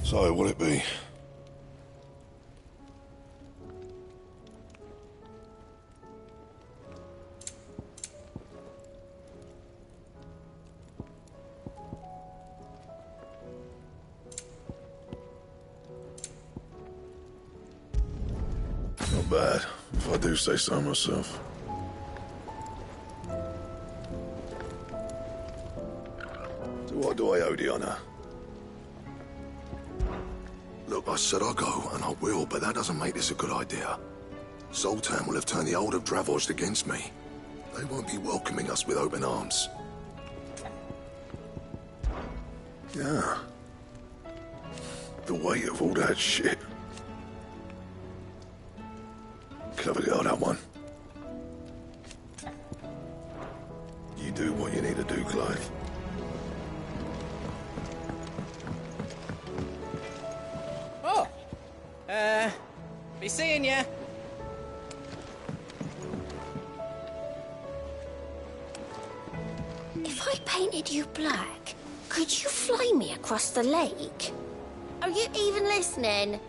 So, what'll it be? Not bad, if I do say so myself. So what do I owe the honour? Look, I said I'll go, and I will, but that doesn't make this a good idea. Zoltan will have turned the old of Dravost against me. They won't be welcoming us with open arms. Yeah. The weight of all that shit. Clever girl, that one. You do what you need to do, Clive. Oh! Be seeing ya. If I painted you black, could you fly me across the lake? Are you even listening?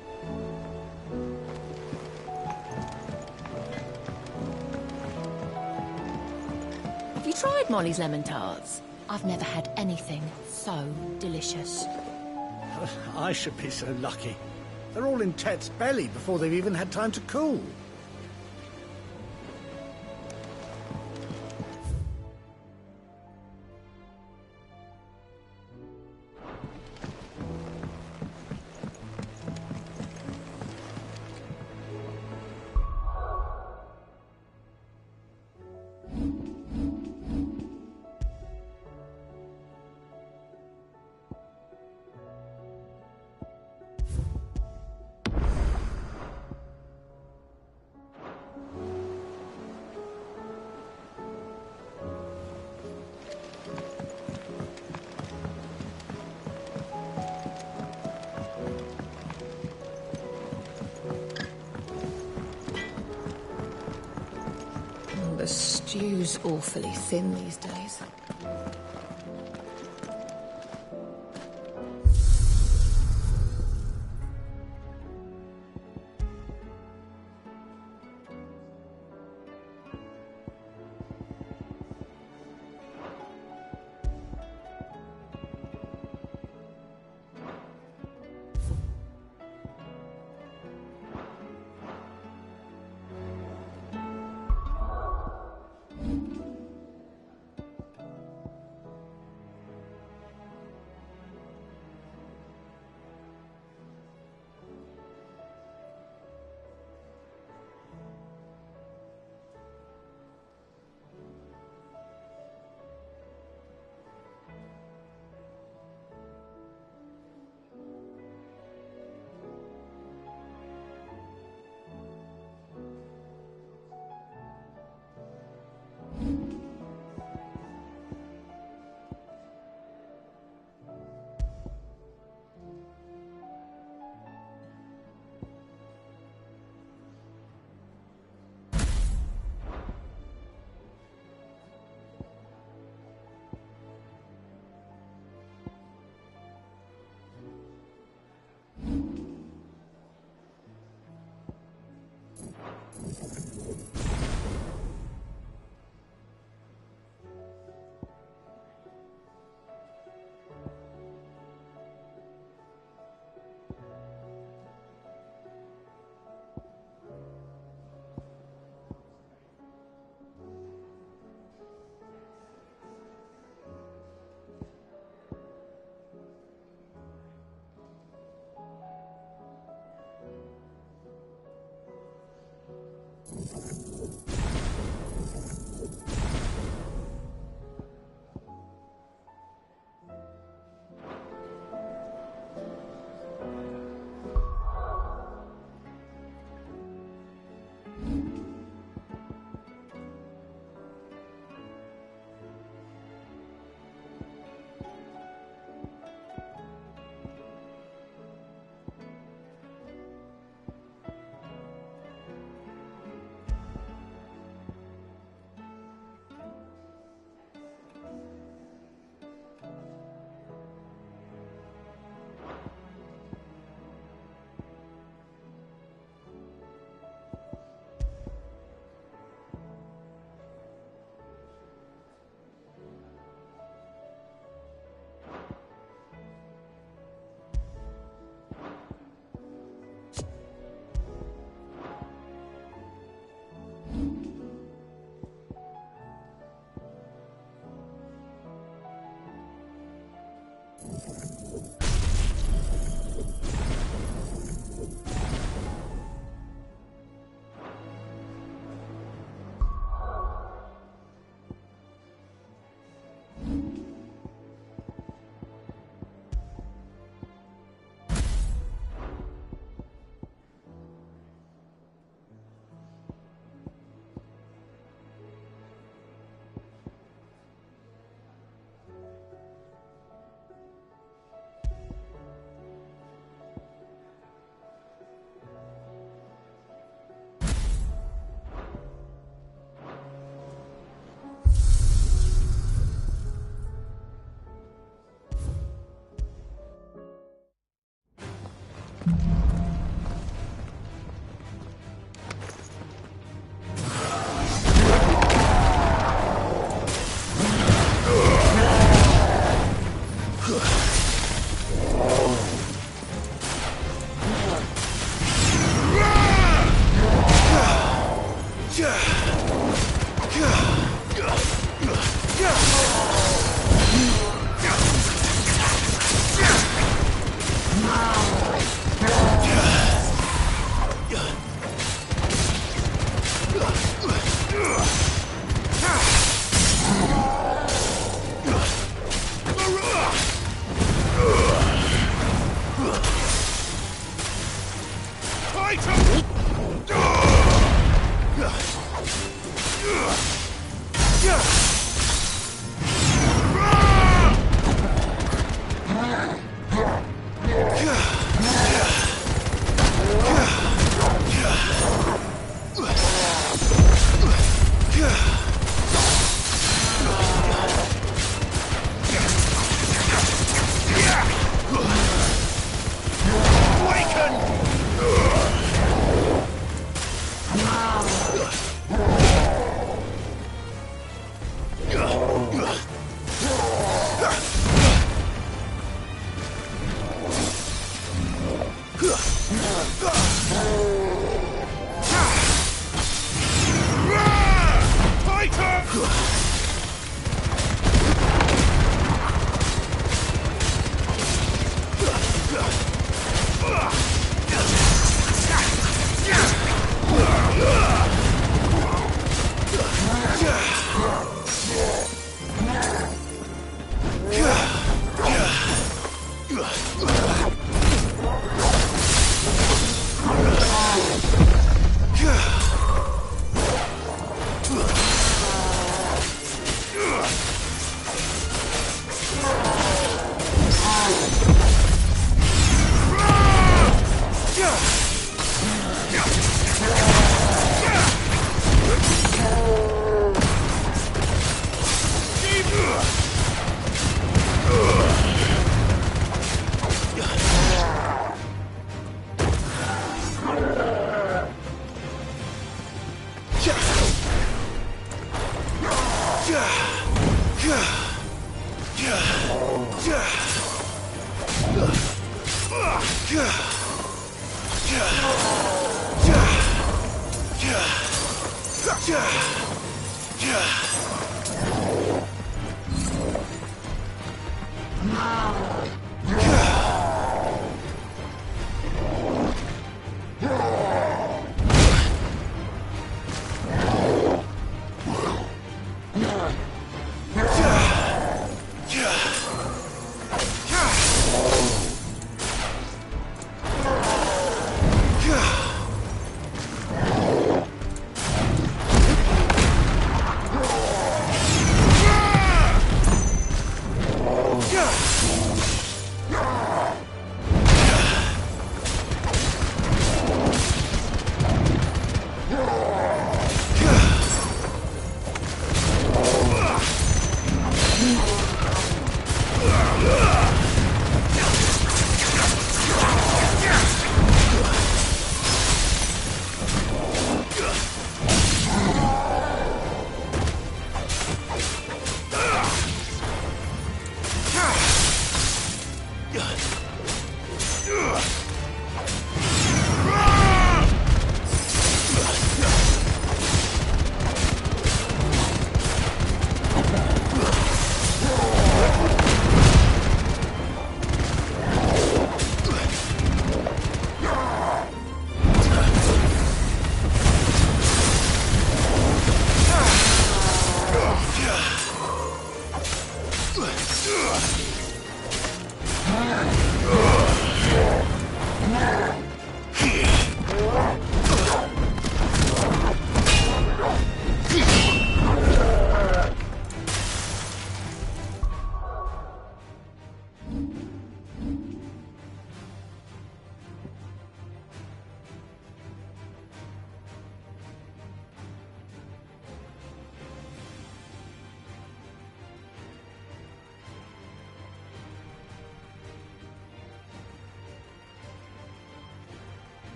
Have you tried Molly's lemon tarts? I've never had anything so delicious. I should be so lucky. They're all in Tet's belly before they've even had time to cool. The stew's awfully thin these days.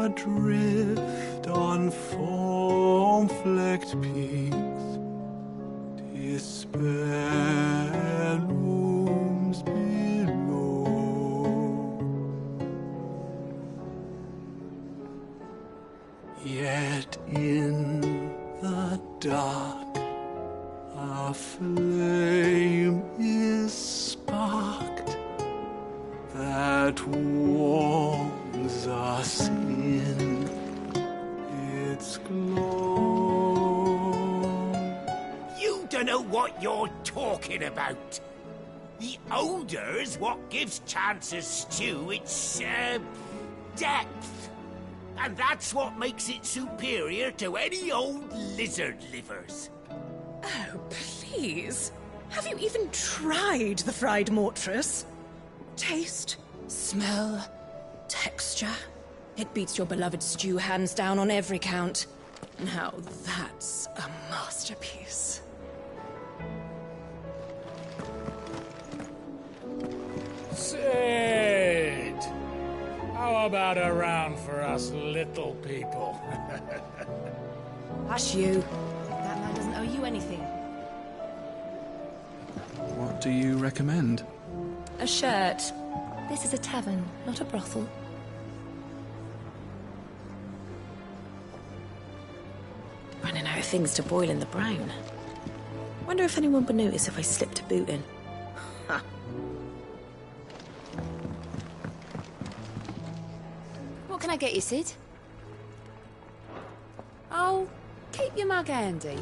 Adrift on foam-flecked peaks, despair looms below. Yet in the dark, a flame is sparked that warms us in its glow. You don't know what you're talking about. The odor's what gives Chance's stew its, depth. And that's what makes it superior to any old lizard livers. Oh, please. Have you even tried the fried mortress? Taste, smell, texture. It beats your beloved stew hands down on every count. Now that's a masterpiece. Sid! How about a round for us little people? Hush you. That man doesn't owe you anything. What do you recommend? A shirt. This is a tavern, not a brothel. Running out of things to boil in the brown. Wonder if anyone would notice if I slipped a boot in. Ha. What can I get you, Sid? Oh, keep your mug handy.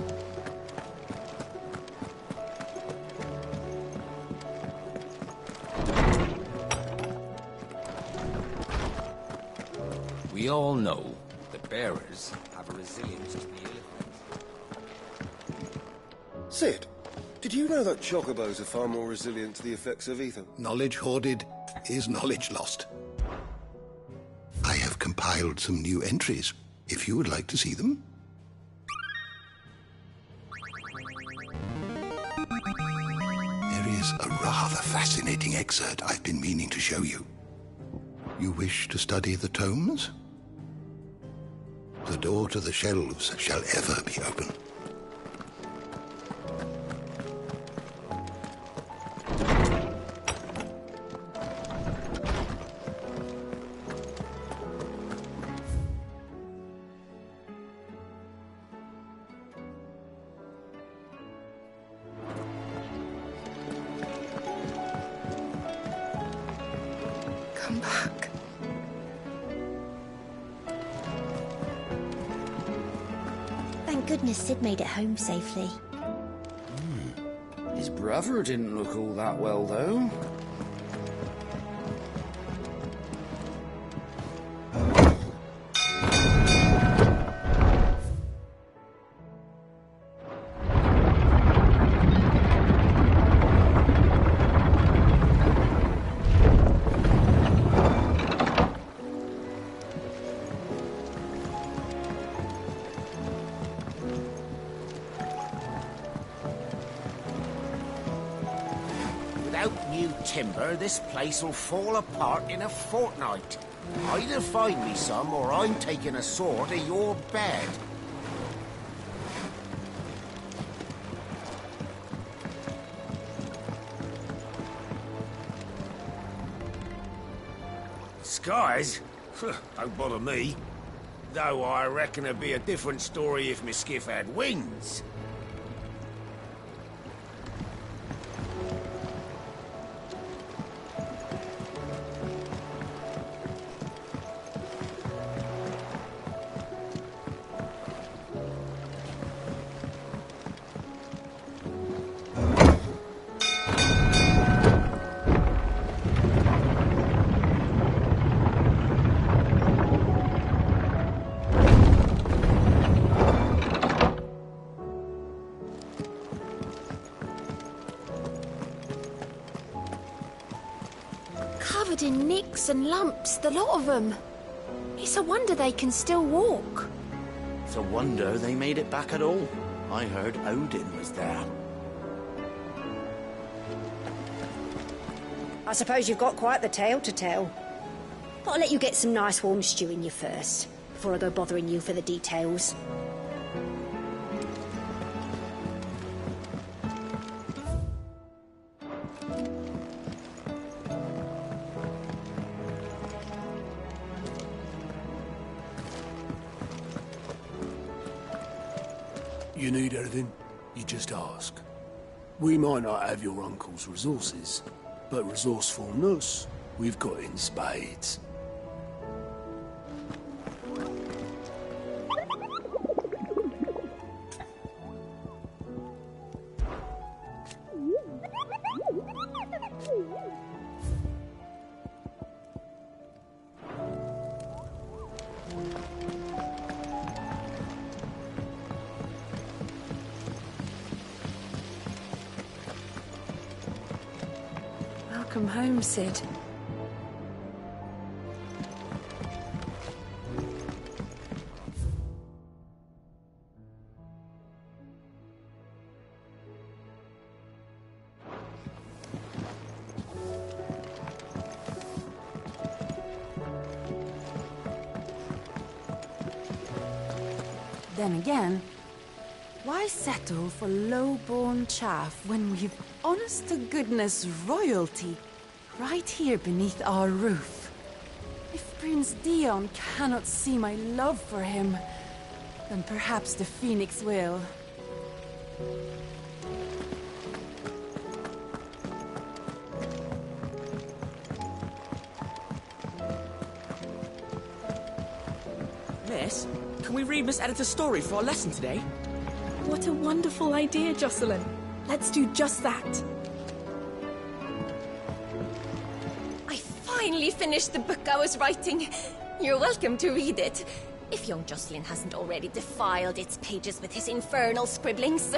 We all know the bearers have a resilience to the elements. Sid, did you know that chocobos are far more resilient to the effects of ether? Knowledge hoarded is knowledge lost. I have compiled some new entries, if you would like to see them. There is a rather fascinating excerpt I've been meaning to show you. You wish to study the tomes? The door to the shelves shall ever be open. Come back. Thank goodness Sid made it home safely. His brother didn't look all that well, though. Without new timber, this place will fall apart in a fortnight. Either find me some, or I'm taking a sword to your bed. Scars? Don't bother me. Though I reckon it'd be a different story if my skiff had wings. Covered in nicks and lumps, the lot of them. It's a wonder they can still walk. It's a wonder they made it back at all. I heard Odin was there. I suppose you've got quite the tale to tell. But I'll let you get some nice warm stew in you first, before I go bothering you for the details. You need anything, you just ask. We might not have your uncle's resources, but resourcefulness, we've got in spades. Welcome home, Sid. Then again, why settle for low-born chaff when we've honest-to-goodness royalty right here beneath our roof? If Prince Dion cannot see my love for him, then perhaps the Phoenix will. Miss, can we read Miss Editor's story for our lesson today? What a wonderful idea, Jocelyn. Let's do just that. I finally finished the book I was writing. You're welcome to read it. If young Jocelyn hasn't already defiled its pages with his infernal scribblings.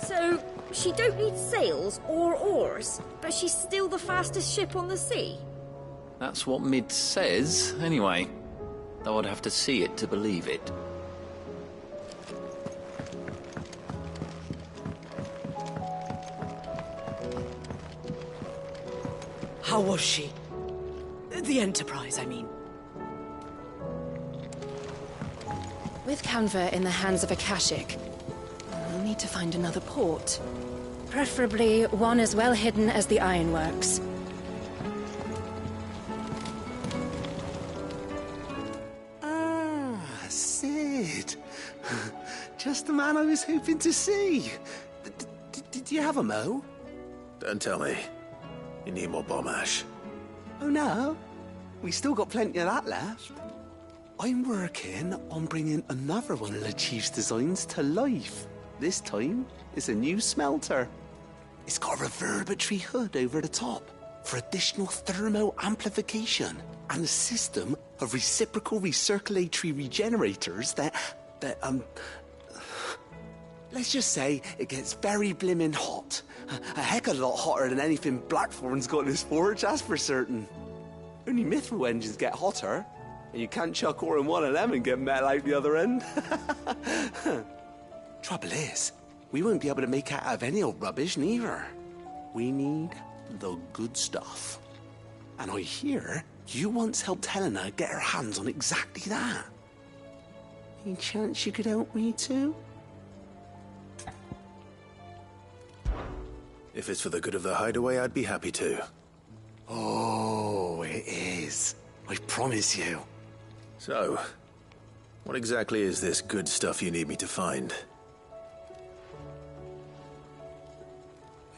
So, she don't need sails or oars, but she's still the fastest ship on the sea? That's what Mid says, anyway. Though I'd have to see it to believe it. How was she? The Enterprise, I mean. With Canva in the hands of Akashic, we'll need to find another port. Preferably one as well hidden as the ironworks. Ah, Sid. the man I was hoping to see. Did you have a mo? Don't tell me. You need more bomb ash. Oh no, we still got plenty of that left. I'm working on bringing another one of the Chief's designs to life. This time, it's a new smelter. It's got a reverberatory hood over the top for additional thermo amplification and a system of reciprocal recirculatory regenerators that let's just say it gets very blimmin' hot. A heck of a lot hotter than anything Blackthorn's got in his forge, that's for certain. Only mithril engines get hotter, and you can't chuck ore in one of them and get metal out the other end. Trouble is, we won't be able to make out of any old rubbish, neither. We need the good stuff. And I hear you once helped Helena get her hands on exactly that. Any chance you could help me too? If it's for the good of the hideaway, I'd be happy to. Oh, it is. I promise you. So, what exactly is this good stuff you need me to find?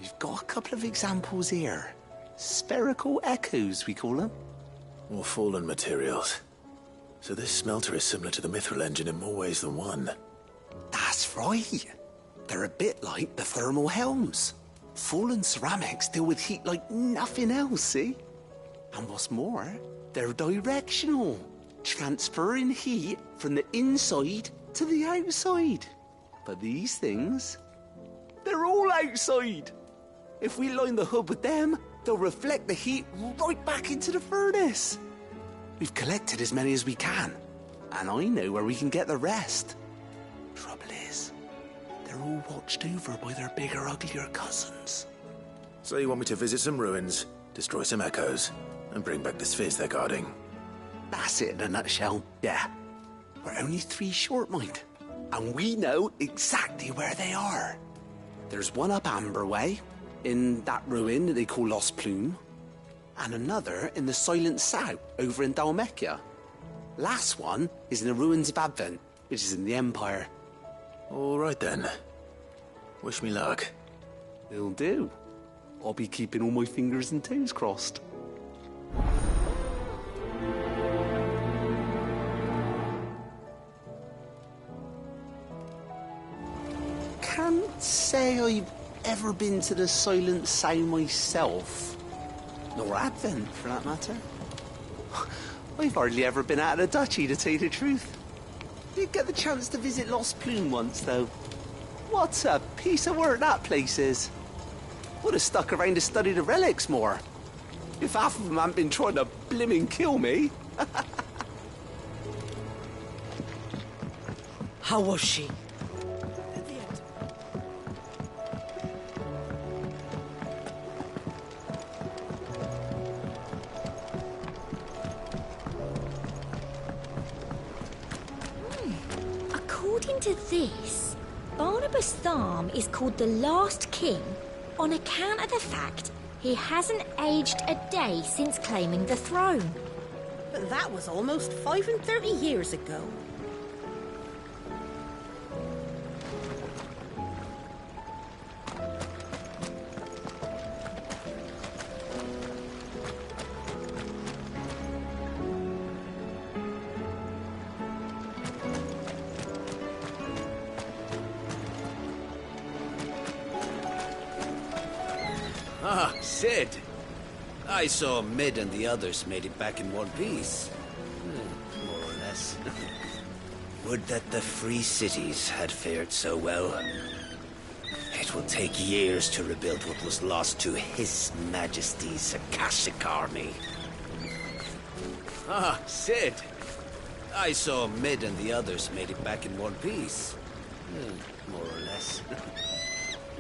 We've got a couple of examples here. Spherical echoes, we call them. Or fallen materials. So this smelter is similar to the mithril engine in more ways than one. That's right. They're a bit like the thermal helms. Fallen ceramics deal with heat like nothing else, see? And what's more, they're directional, transferring heat from the inside to the outside. But these things, they're all outside. If we line the hood with them, they'll reflect the heat right back into the furnace. We've collected as many as we can, and I know where we can get the rest. Trouble is, they're all watched over by their bigger, uglier cousins. So you want me to visit some ruins, destroy some echoes, and bring back the spheres they're guarding? That's it in a nutshell, yeah. We're only 3 short, mind, and we know exactly where they are. There's one up Amber Way, in that ruin that they call Lost Plume, and another in the Silent South, over in Dalmekia. Last one is in the ruins of Advent, which is in the Empire. All right then. Wish me luck. Will do. I'll be keeping all my fingers and toes crossed. Can't say I've ever been to the Silent South myself. Nor Advent, for that matter. I've hardly ever been out of the duchy, to tell you the truth. Did get the chance to visit Lost Plume once, though. What a piece of work that place is. Would have stuck around to study the relics more. If half of them hadn't been trying to blimmin' kill me. How was she? According to this, Barnabas Tharm is called the last king on account of the fact he hasn't aged a day since claiming the throne. But that was almost 35 years ago. Ah, Sid. I saw Mid and the others made it back in one piece. More or less. Would that the free cities had fared so well. It will take years to rebuild what was lost to His Majesty's Akashic army. Ah, Sid. I saw Mid and the others made it back in one piece. More or less.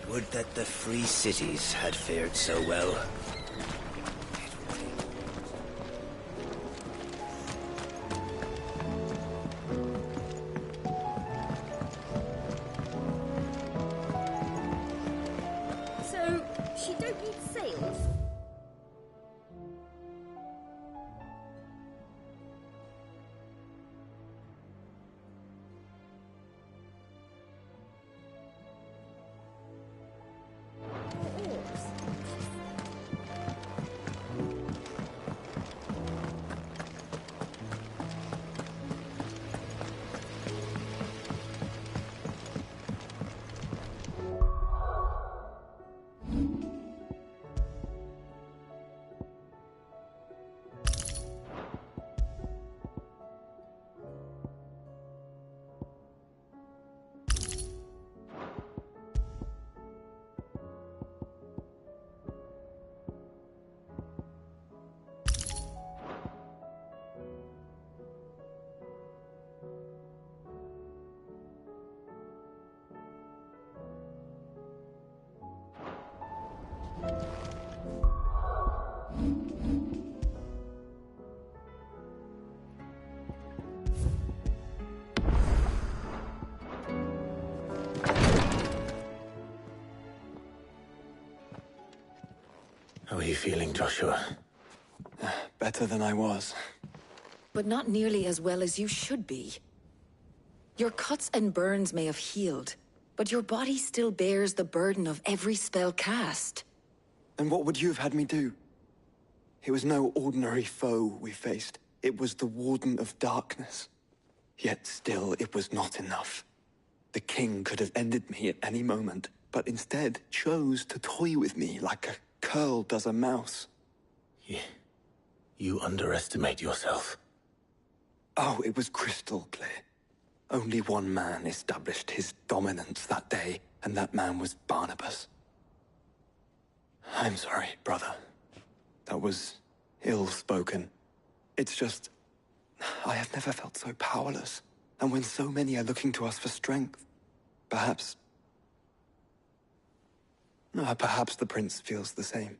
Would that the free cities had fared so well. So, she don't need sails? How are you feeling, Joshua? Better than I was. But not nearly as well as you should be. Your cuts and burns may have healed, but your body still bears the burden of every spell cast. And what would you have had me do? It was no ordinary foe we faced. It was the Warden of Darkness. Yet still, it was not enough. The king could have ended me at any moment, but instead chose to toy with me like a curl does a mouse. You underestimate yourself. Oh, it was crystal clear. Only one man established his dominance that day, and that man was Barnabas. I'm sorry, brother. That was ill-spoken. It's just, I have never felt so powerless. And when so many are looking to us for strength, perhaps the prince feels the same.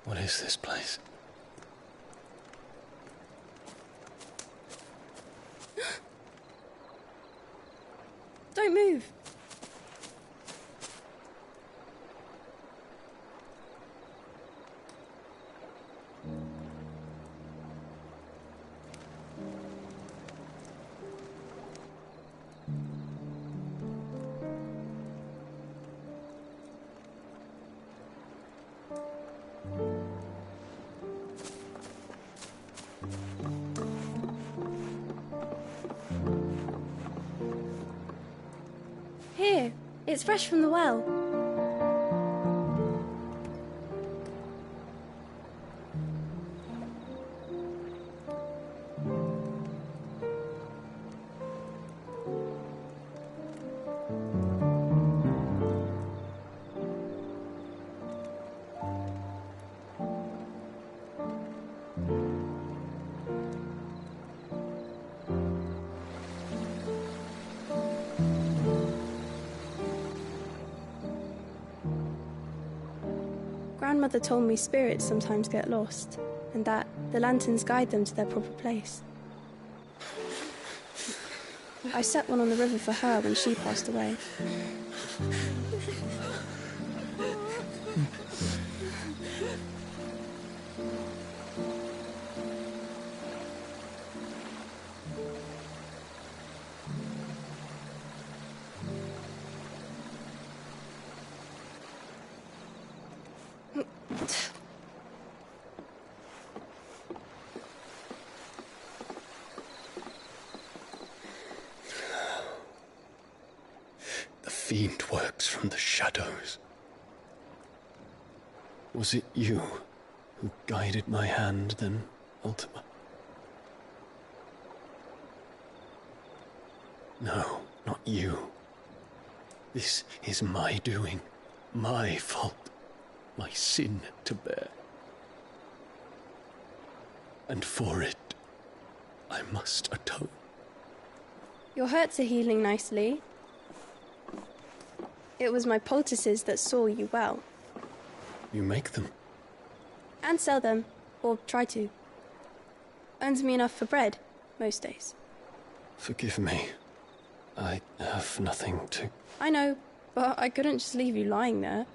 What is this place? Don't move. Here, it's fresh from the well. Grandmother told me spirits sometimes get lost, and that the lanterns guide them to their proper place. I set one on the river for her when she passed away. The fiend works from the shadows. Was it you who guided my hand, then, Ultima? No, not you. This is my doing, my fault, my sin to bear. And for it, I must atone. Your hurts are healing nicely. It was my poultices that saw you well. You make them? And sell them, or try to. Earns me enough for bread, most days. Forgive me. I have nothing to... I know, but I couldn't just leave you lying there.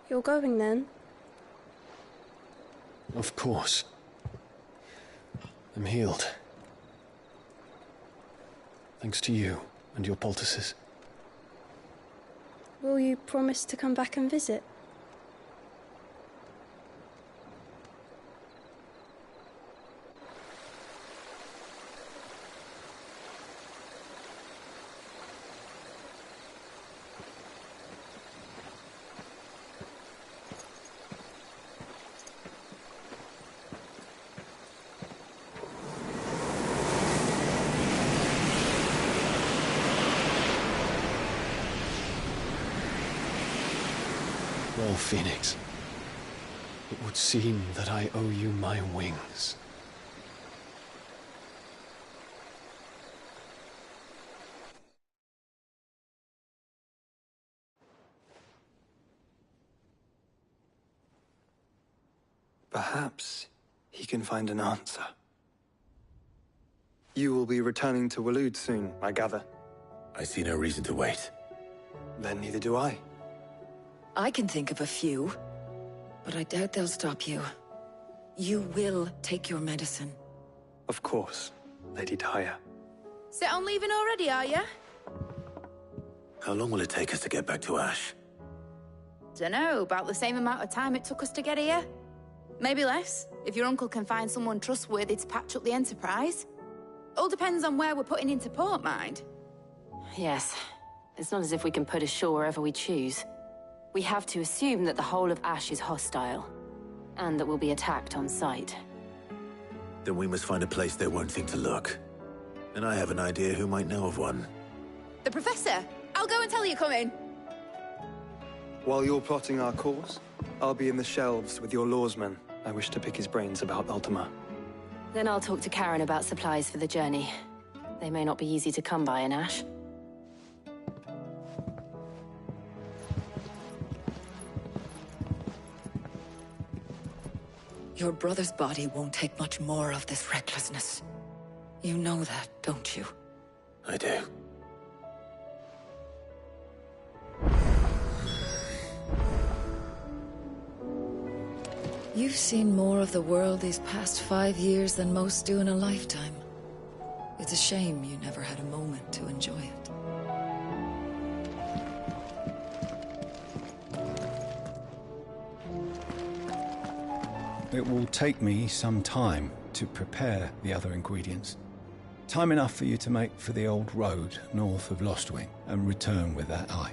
You're going then? Of course. I'm healed. Thanks to you and your poultices. Will you promise to come back and visit? Well, Phoenix, it would seem that I owe you my wings. Perhaps he can find an answer. You will be returning to Waloed soon, I gather. I see no reason to wait. Then neither do I. I can think of a few, but I doubt they'll stop you. You will take your medicine. Of course, Lady Daya. Set on leaving already, are you? How long will it take us to get back to Ash? Dunno, about the same amount of time it took us to get here. Maybe less, if your uncle can find someone trustworthy to patch up the Enterprise. All depends on where we're putting into port, mind. Yes. It's not as if we can put ashore wherever we choose. We have to assume that the whole of Ash is hostile, and that we'll be attacked on sight. Then we must find a place they won't think to look. And I have an idea who might know of one. The Professor! I'll go and tell you come in. While you're plotting our course, I'll be in the shelves with your lawsman. I wish to pick his brains about Ultima. Then I'll talk to Karen about supplies for the journey. They may not be easy to come by in Ash. Your brother's body won't take much more of this recklessness. You know that, don't you? I do. You've seen more of the world these past 5 years than most do in a lifetime. It's a shame you never had a moment to enjoy it. It will take me some time to prepare the other ingredients. Time enough for you to make for the old road north of Lostwing and return with that eye.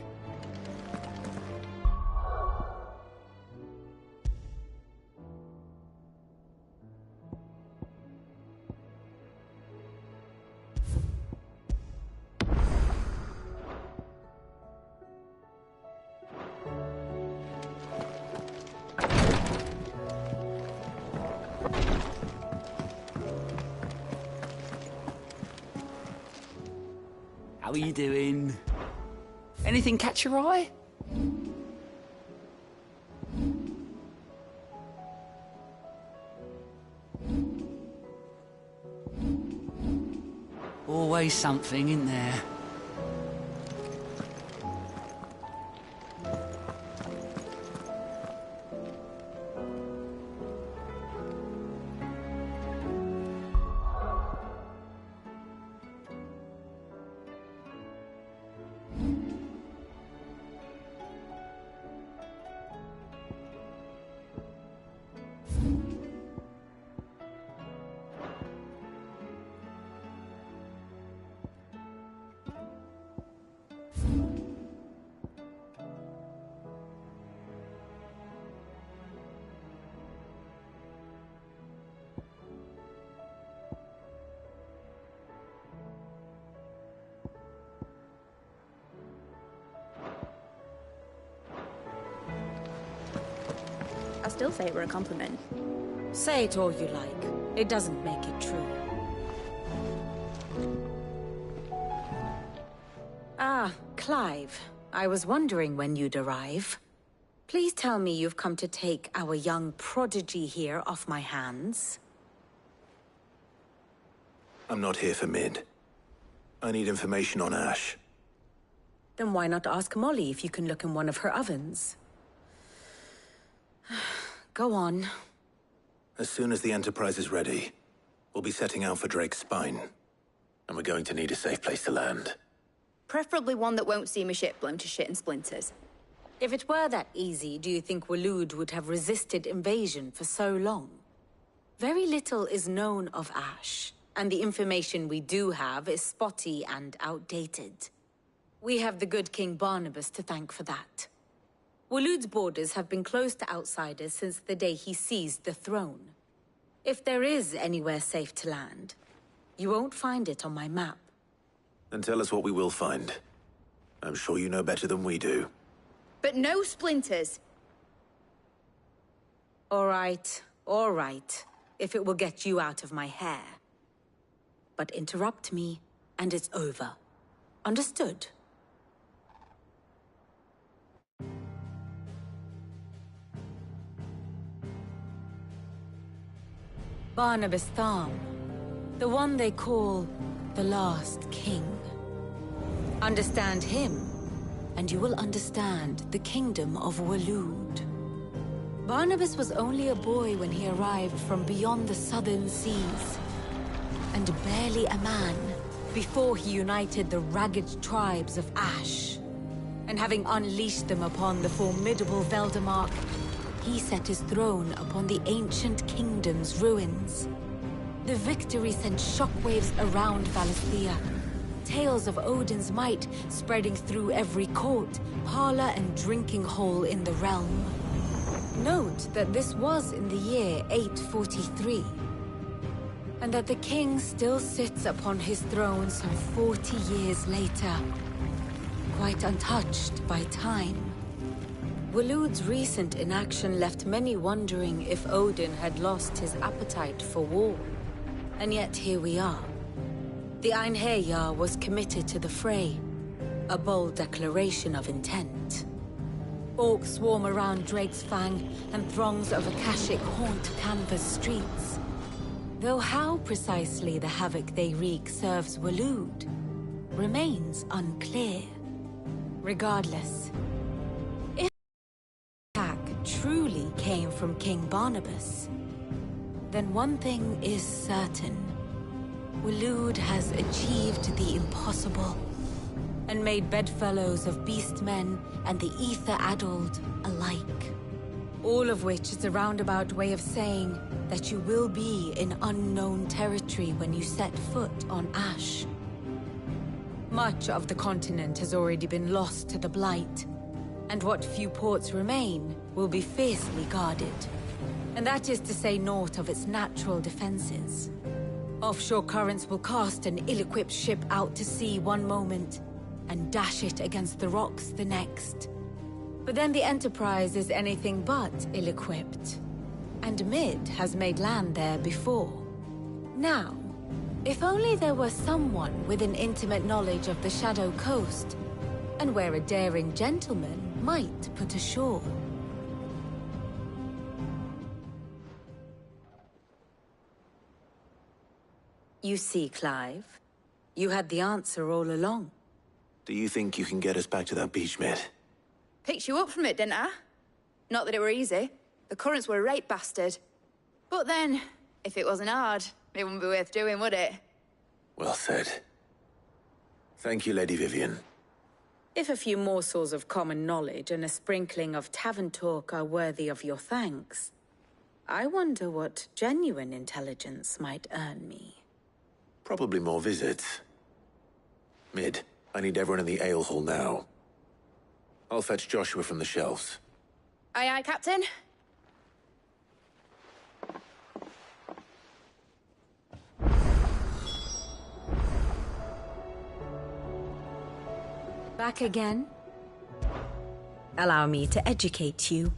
How are you doing? Anything catch your eye? Always something, isn't there? I still say it were a compliment. Say it all you like. It doesn't make it true. Ah, Clive. I was wondering when you'd arrive. Please tell me you've come to take our young prodigy here off my hands. I'm not here for Mid. I need information on Ash. Then why not ask Molly if you can look in one of her ovens? Go on. As soon as the Enterprise is ready, we'll be setting out for Drake's Spine. And we're going to need a safe place to land. Preferably one that won't see my ship blown to shit and splinters. If it were that easy, do you think Waloed would have resisted invasion for so long? Very little is known of Ash, and the information we do have is spotty and outdated. We have the good King Barnabas to thank for that. Waloed's borders have been closed to outsiders since the day he seized the throne. If there is anywhere safe to land, you won't find it on my map. Then tell us what we will find. I'm sure you know better than we do. But no splinters! All right, if it will get you out of my hair. But interrupt me, and it's over. Understood? Barnabas Tharm, the one they call the Last King. Understand him, and you will understand the kingdom of Waloed. Barnabas was only a boy when he arrived from beyond the southern seas, and barely a man before he united the ragged tribes of Ash. And having unleashed them upon the formidable Veldamark, he set his throne upon the ancient kingdom's ruins. The victory sent shockwaves around Valisthea, tales of Odin's might spreading through every court, parlor, and drinking hole in the realm. Note that this was in the year 843, and that the king still sits upon his throne some 40 years later, quite untouched by time. Waloed's recent inaction left many wondering if Odin had lost his appetite for war. And yet here we are. The Einherjar was committed to the fray, a bold declaration of intent. Orcs swarm around Drake's Fang, and throngs of Akashic haunt Canva's streets. Though how precisely the havoc they wreak serves Waloed remains unclear. Regardless, if the attack truly came from King Barnabas, then one thing is certain. Waloed has achieved the impossible, and made bedfellows of beastmen and the ether-addled alike. All of which is a roundabout way of saying that you will be in unknown territory when you set foot on Ash. Much of the continent has already been lost to the Blight, and what few ports remain will be fiercely guarded. And that is to say naught of its natural defenses. Offshore currents will cast an ill-equipped ship out to sea one moment, and dash it against the rocks the next. But then the Enterprise is anything but ill-equipped, and Mid has made land there before. Now, if only there were someone with an intimate knowledge of the Shadow Coast, and where a daring gentleman might put ashore. You see, Clive, you had the answer all along. Do you think you can get us back to that beach, Mid? Picked you up from it, didn't I? Not that it were easy. The currents were a right bastard. But then, if it wasn't hard, it wouldn't be worth doing, would it? Well said. Thank you, Lady Vivian. If a few morsels of common knowledge and a sprinkling of tavern talk are worthy of your thanks, I wonder what genuine intelligence might earn me. Probably more visits. Mid, I need everyone in the ale hall now. I'll fetch Joshua from the shelves. Aye, aye, Captain. Back again? Allow me to educate you.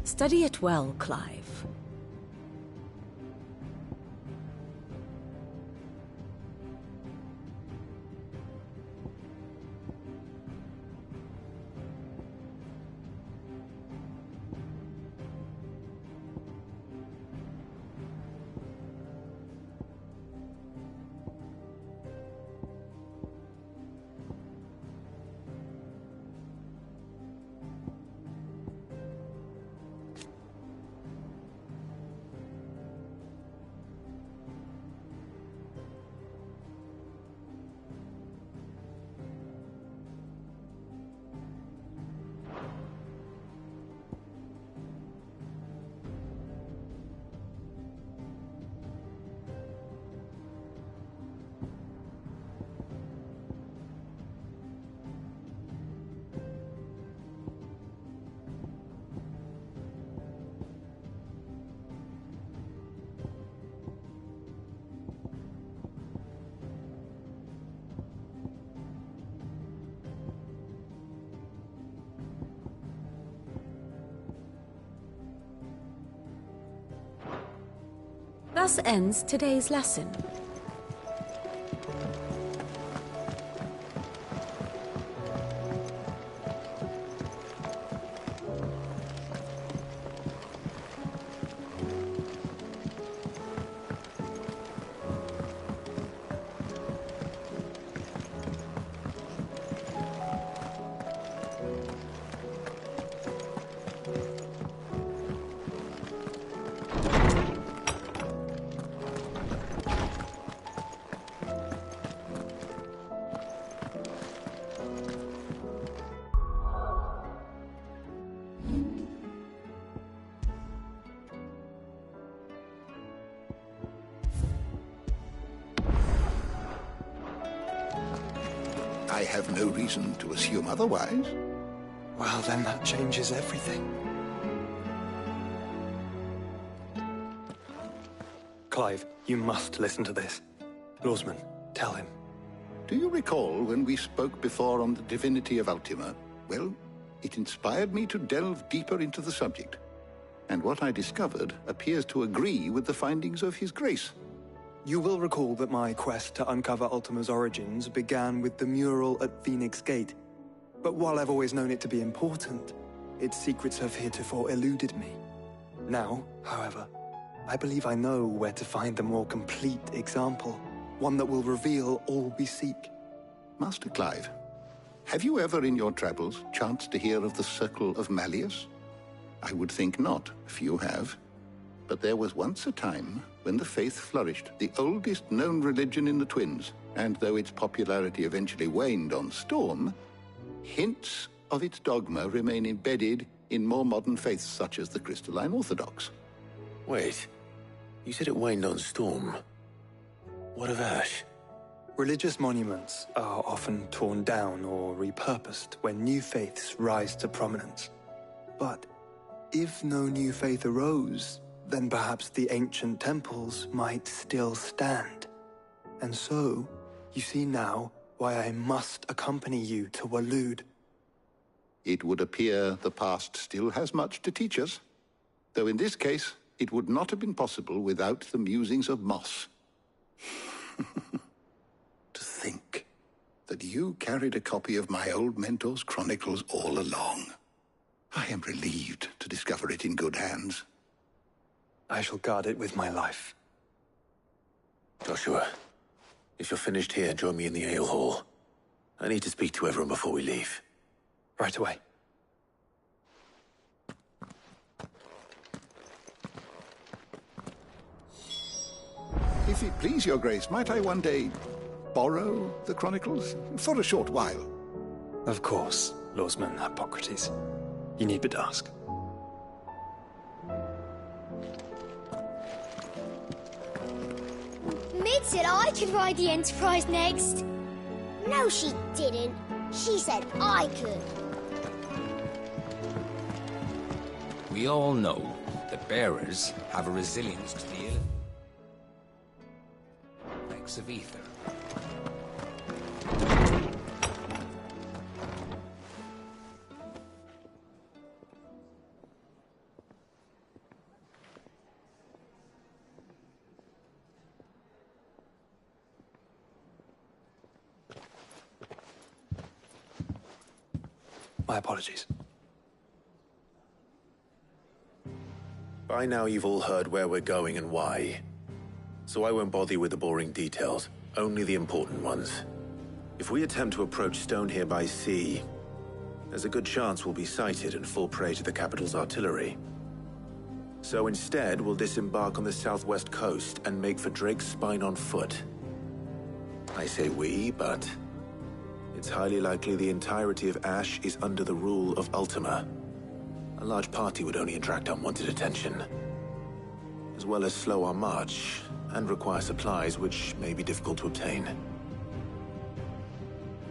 Study it well, Clive. Thus ends today's lesson. I have no reason to assume otherwise. Well, then that changes everything. Clive, you must listen to this. Lawsman, tell him. Do you recall when we spoke before on the divinity of Ultima? Well, it inspired me to delve deeper into the subject. And what I discovered appears to agree with the findings of His Grace. You will recall that my quest to uncover Ultima's origins began with the mural at Phoenix Gate. But while I've always known it to be important, its secrets have heretofore eluded me. Now, however, I believe I know where to find the more complete example, one that will reveal all we seek. Master Clive, have you ever in your travels chanced to hear of the Circle of Malleus? I would think not, if you have. But there was once a time when the faith flourished, the oldest known religion in the Twins, and though its popularity eventually waned on Storm, hints of its dogma remain embedded in more modern faiths such as the Crystalline Orthodox. Wait, you said it waned on Storm. What of Ash? Religious monuments are often torn down or repurposed when new faiths rise to prominence. But if no new faith arose, then perhaps the ancient temples might still stand. And so, you see now why I must accompany you to Waloed. It would appear the past still has much to teach us, though in this case, it would not have been possible without the musings of Moss. To think that you carried a copy of my old mentor's chronicles all along. I am relieved to discover it in good hands. I shall guard it with my life. Joshua, if you're finished here, join me in the ale hall. I need to speak to everyone before we leave. Right away. If it please your grace, might I one day borrow the chronicles? For a short while. Of course, Lawsman Hippocrates. You need but ask. Mid said I could ride the Enterprise next. No, she didn't. She said I could. We all know that bearers have a resilience to the effects of ether. My apologies. By now you've all heard where we're going and why. So I won't bother you with the boring details, only the important ones. If we attempt to approach Stone here by sea, there's a good chance we'll be sighted and fall prey to the capital's artillery. So instead, we'll disembark on the southwest coast and make for Drake's Spine on foot. I say we, but it's highly likely the entirety of Ash is under the rule of Ultima. A large party would only attract unwanted attention, as well as slow our march and require supplies which may be difficult to obtain.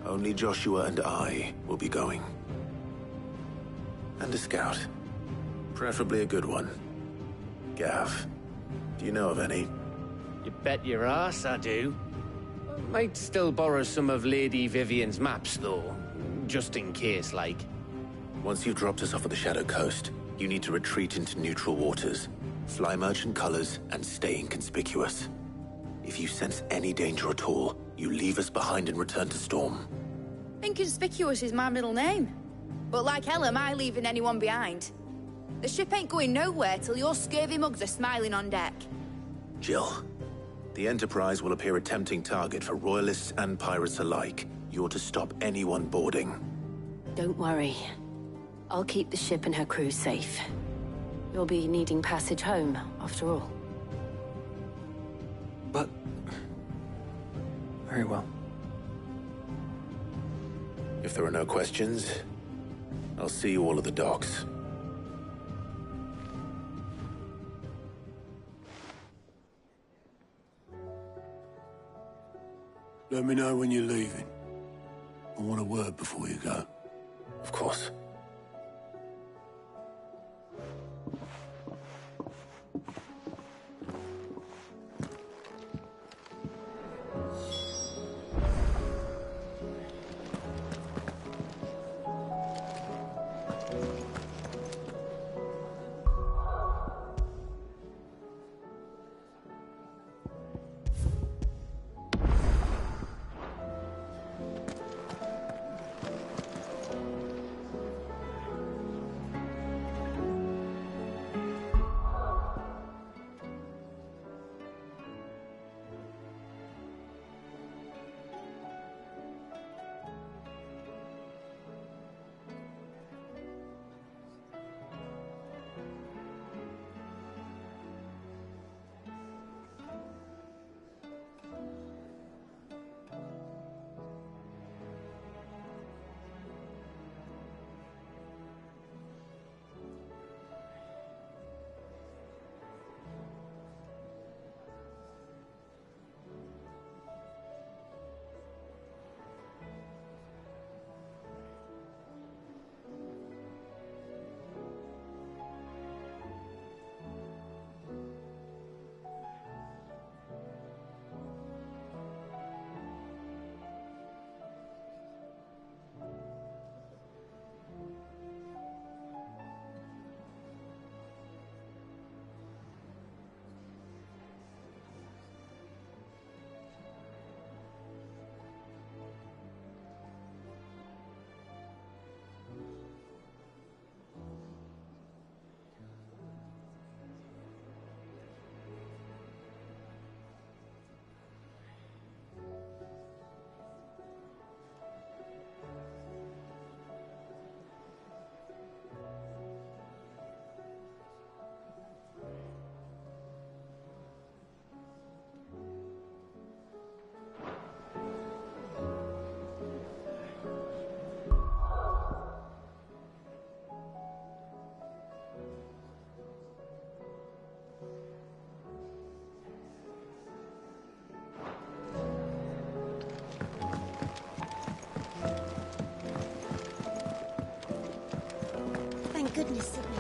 Only Joshua and I will be going. And a scout. Preferably a good one. Gav, do you know of any? You bet your ass I do. Might still borrow some of Lady Vivian's maps, though. Just in case, like. Once you've dropped us off at the Shadow Coast, you need to retreat into neutral waters, fly merchant colors, and stay inconspicuous. If you sense any danger at all, you leave us behind and return to Storm. Inconspicuous is my middle name. But like hell am I leaving anyone behind. The ship ain't going nowhere till your scurvy mugs are smiling on deck. Jill, the Enterprise will appear a tempting target for royalists and pirates alike. You're to stop anyone boarding. Don't worry. I'll keep the ship and her crew safe. You'll be needing passage home, after all. But... very well. If there are no questions, I'll see you all at the docks. Let me know when you're leaving. I want a word before you go. Of course. Goodness, Sydney.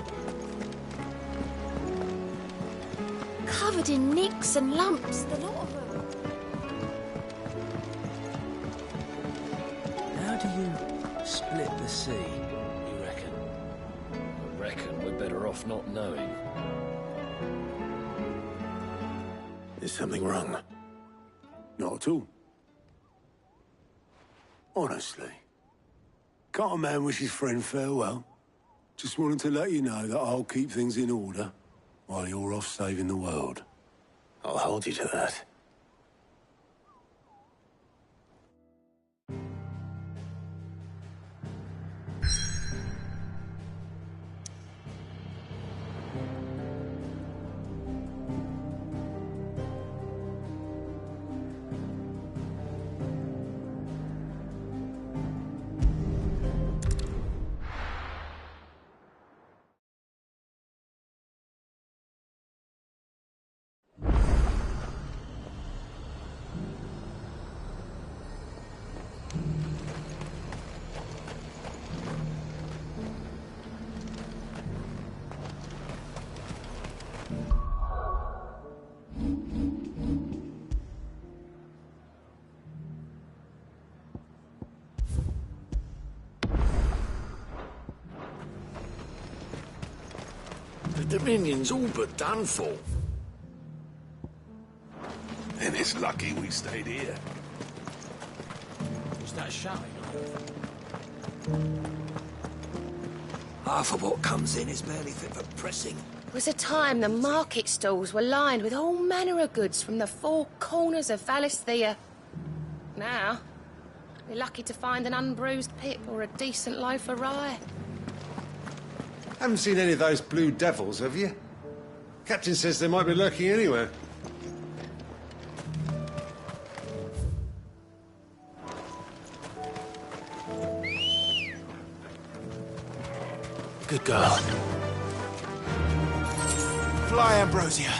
Covered in nicks and lumps, the lot of them. How do you split the sea, you reckon? I reckon we're better off not knowing. Is something wrong? Not at all. Honestly. Can't a man wish his friend farewell? Just wanted to let you know that I'll keep things in order while you're off saving the world. I'll hold you to that. The Dominion's all but done for. And it's lucky we stayed here. Was that shouting? Half of what comes in is barely fit for pressing. It was a time the market stalls were lined with all manner of goods from the four corners of Valisthea. Now, we're lucky to find an unbruised pip or a decent loaf of rye. Haven't seen any of those blue devils, have you? Captain says they might be lurking anywhere. Good girl. Fly, Ambrosia.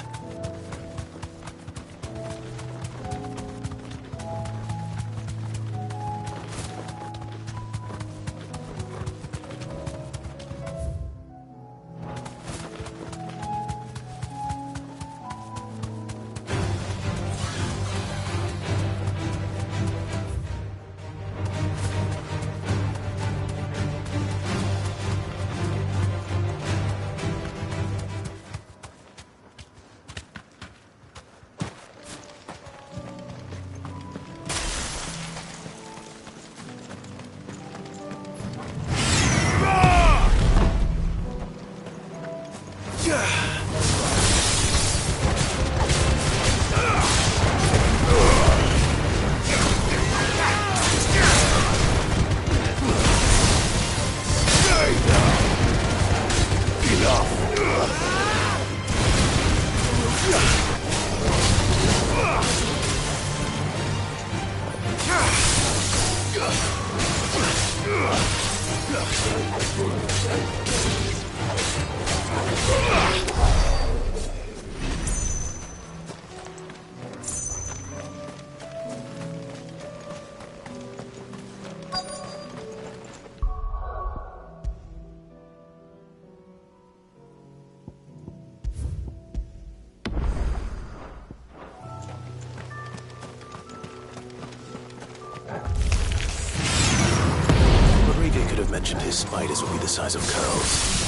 Mentioned his spiders would be the size of curls.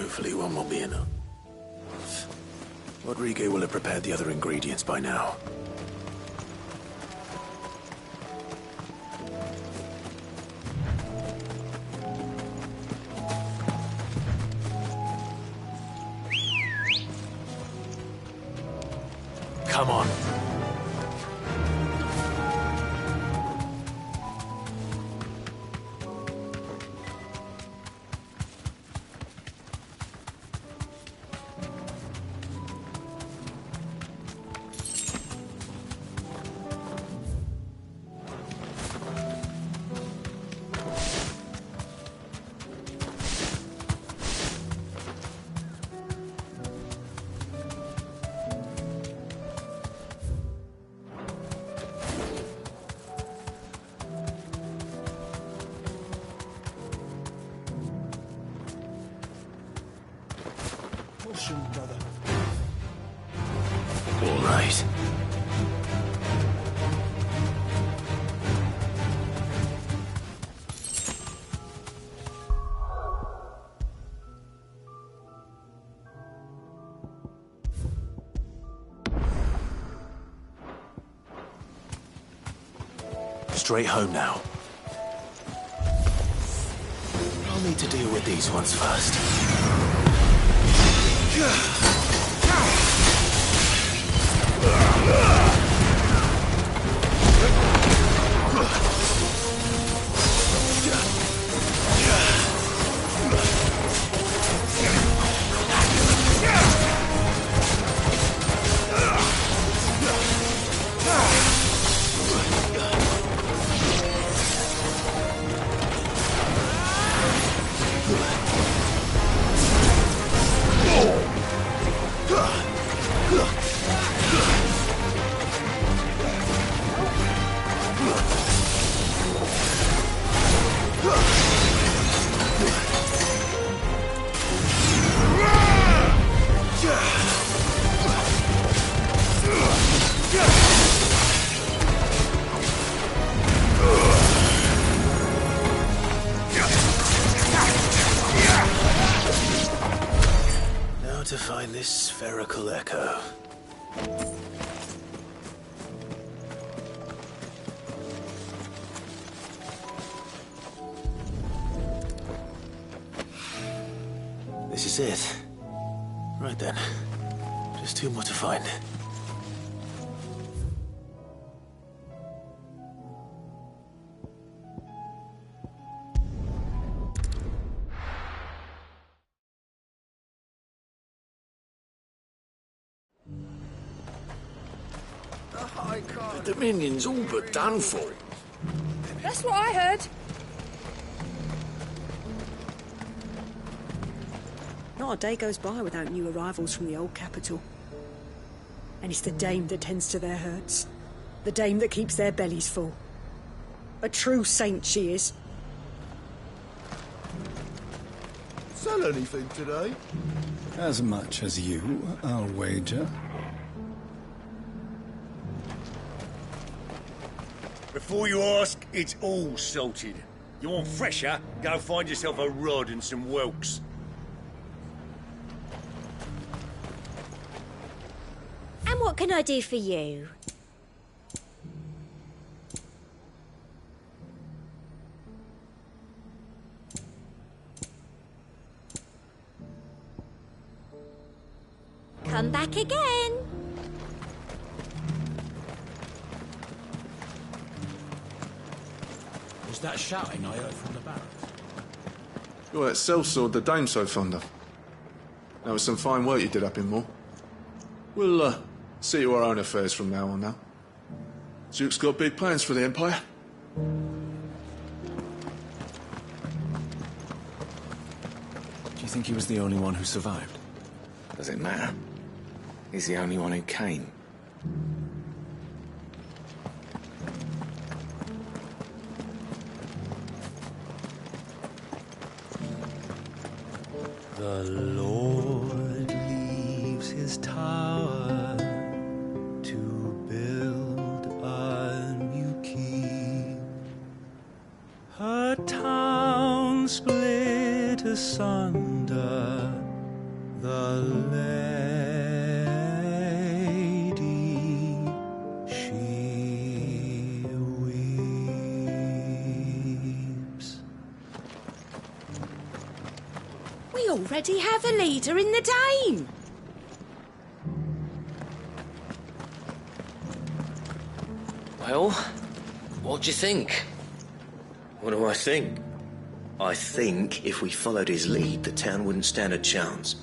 Hopefully one will be enough. Rodrigo will have prepared the other ingredients by now. Come on. Brother. All right. Straight home now. I'll need to deal with these ones first. Now to find this spherical echo. This is it. Right then. Just two more to find. The Dominion's all but done for. That's what I heard. Not a day goes by without new arrivals from the old capital. And it's the dame that tends to their hurts. The dame that keeps their bellies full. A true saint she is. Sell anything today? As much as you, I'll wager. Before you ask, it's all salted. You want fresher? Go find yourself a rod and some whelks. And what can I do for you? Come back again. Was that shouting I heard from the barracks? You're that sellsword the dame's so fond of. That was some fine work you did up in Moor. We'll, see to our own affairs from now on now. Duke's got big plans for the Empire. Do you think he was the only one who survived? Does it matter? He's the only one who came. The Lord leaves his tower to build a new keep. A town split asunder already have a leader in the Dane. Well, what do you think? What do I think? I think if we followed his lead, the town wouldn't stand a chance.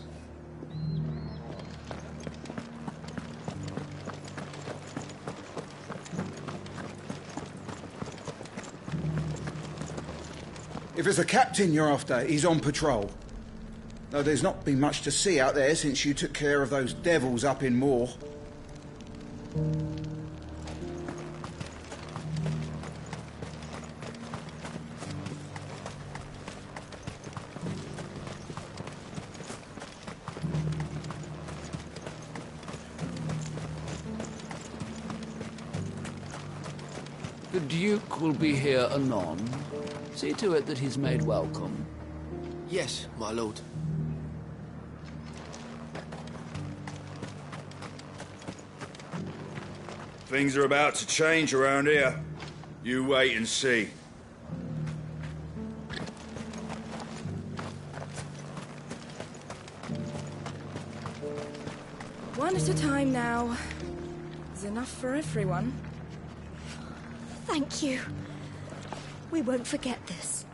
If it's a captain you're after, he's on patrol. Though there's not been much to see out there since you took care of those devils up in Moor. The Duke will be here anon. See to it that he's made welcome. Yes, my lord. Things are about to change around here. You wait and see. One at a time now. There's enough for everyone. Thank you. We won't forget this.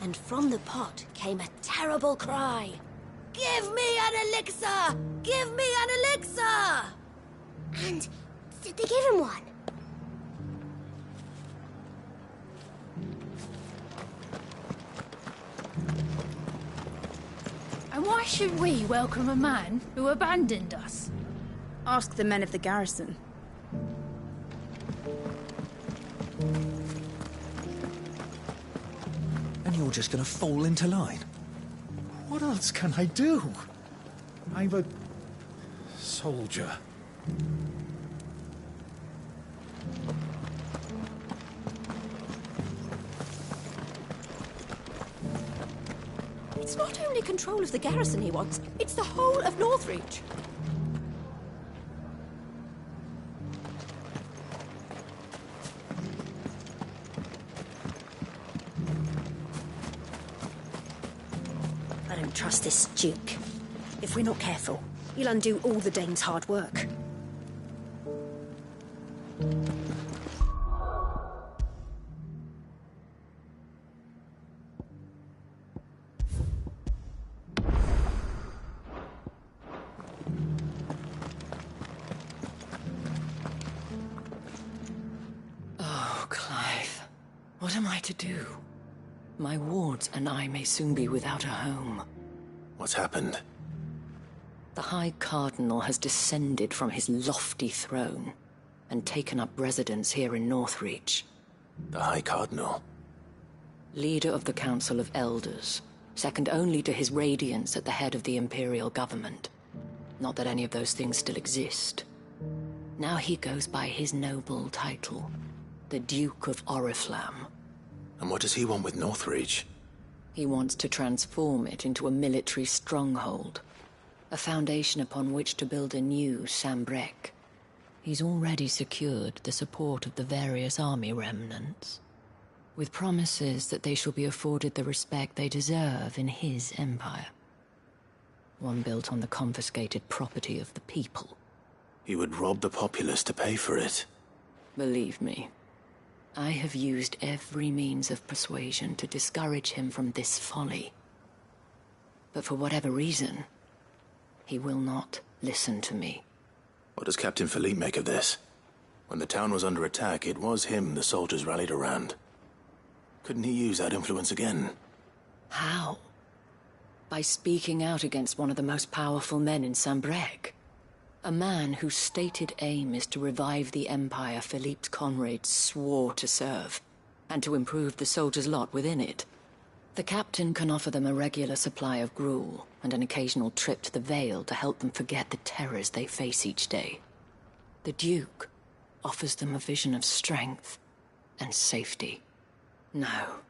And from the pot came a terrible cry. Give me an elixir! Give me an elixir! And did they give him one? And why should we welcome a man who abandoned us? Ask the men of the garrison. And you're just gonna fall into line? What else can I do? I'm a soldier. It's not only control of the garrison he wants, it's the whole of Northreach. I don't trust this Duke. If we're not careful, he'll undo all the Danes' hard work. Oh, Clive. What am I to do? My wards and I may soon be without a home. What's happened? The High Cardinal has descended from his lofty throne and taken up residence here in Northreach. The High Cardinal? Leader of the Council of Elders, second only to his Radiance at the head of the Imperial government. Not that any of those things still exist. Now he goes by his noble title, the Duke of Oriflamme. And what does he want with Northreach? He wants to transform it into a military stronghold, a foundation upon which to build a new Sambrec. He's already secured the support of the various army remnants, with promises that they shall be afforded the respect they deserve in his empire. One built on the confiscated property of the people. He would rob the populace to pay for it. Believe me, I have used every means of persuasion to discourage him from this folly. But for whatever reason, he will not listen to me. What does Captain Philippe make of this? When the town was under attack, it was him the soldiers rallied around. Couldn't he use that influence again? How? By speaking out against one of the most powerful men in Sambrec. A man whose stated aim is to revive the empire Philippe's comrades swore to serve, and to improve the soldiers' lot within it. The captain can offer them a regular supply of gruel and an occasional trip to the Vale to help them forget the terrors they face each day. The Duke offers them a vision of strength and safety. No.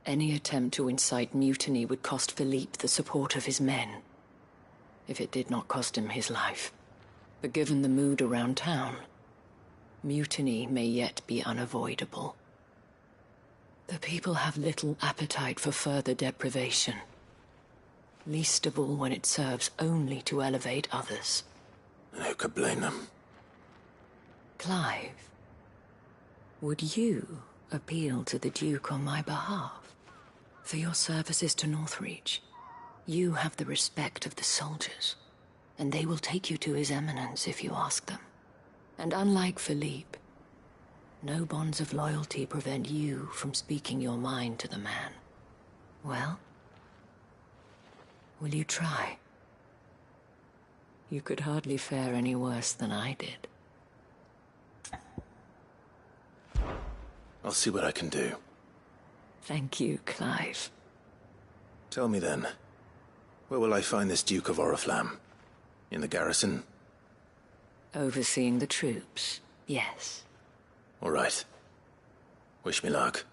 Any attempt to incite mutiny would cost Philippe the support of his men, if it did not cost him his life. But given the mood around town, mutiny may yet be unavoidable. The people have little appetite for further deprivation, least of all when it serves only to elevate others. Who could blame them? Clive, would you appeal to the Duke on my behalf? For your services to Northreach, you have the respect of the soldiers, and they will take you to His Eminence if you ask them. And unlike Philippe, no bonds of loyalty prevent you from speaking your mind to the man. Well, will you try? You could hardly fare any worse than I did. I'll see what I can do. Thank you, Clive. Tell me then, where will I find this Duke of Oriflamme? In the garrison? Overseeing the troops, yes. All right. Wish me luck.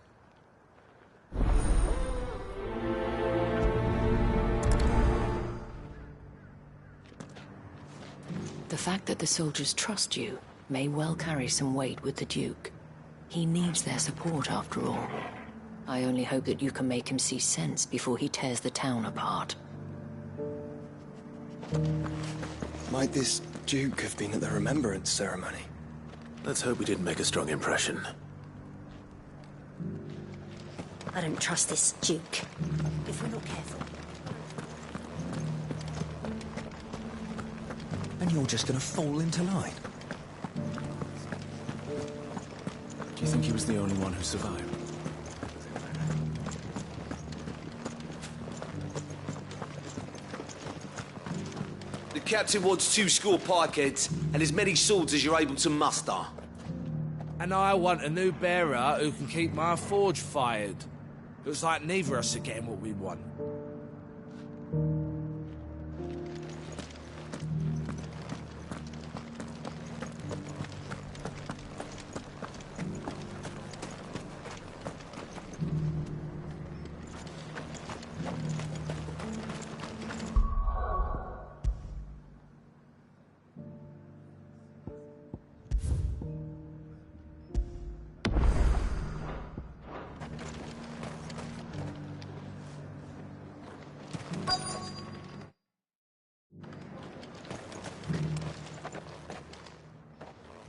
The fact that the soldiers trust you may well carry some weight with the Duke. He needs their support, after all. I only hope that you can make him see sense before he tears the town apart. Might this Duke have been at the remembrance ceremony? Let's hope we didn't make a strong impression. I don't trust this Duke. If we're not careful. And you're just gonna fall into line? Do you think he was the only one who survived? The captain wants 2 score pikeheads and as many swords as you're able to muster. And I want a new bearer who can keep my forge fired. Looks like neither of us are getting what we want.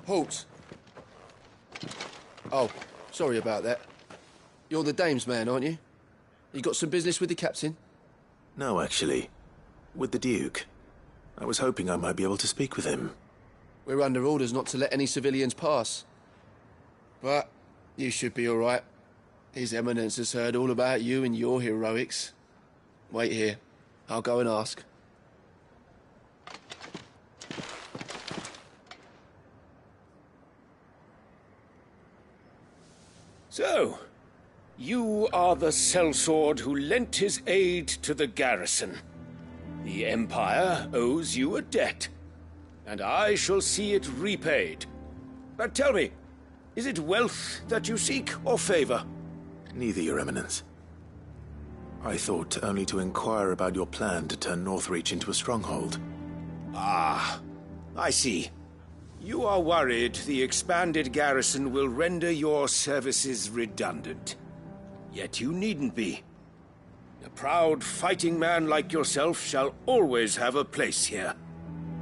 Halt! Oh, sorry about that. You're the dame's man, aren't you? You got some business with the captain? No, actually. With the Duke. I was hoping I might be able to speak with him. We're under orders not to let any civilians pass. But you should be all right. His Eminence has heard all about you and your heroics. Wait here. I'll go and ask. So, you are the sellsword who lent his aid to the garrison. The Empire owes you a debt, and I shall see it repaid. But tell me, is it wealth that you seek, or favor? Neither, Your Eminence. I thought only to inquire about your plan to turn Northreach into a stronghold. Ah, I see. You are worried the expanded garrison will render your services redundant. Yet you needn't be. A proud fighting man like yourself shall always have a place here.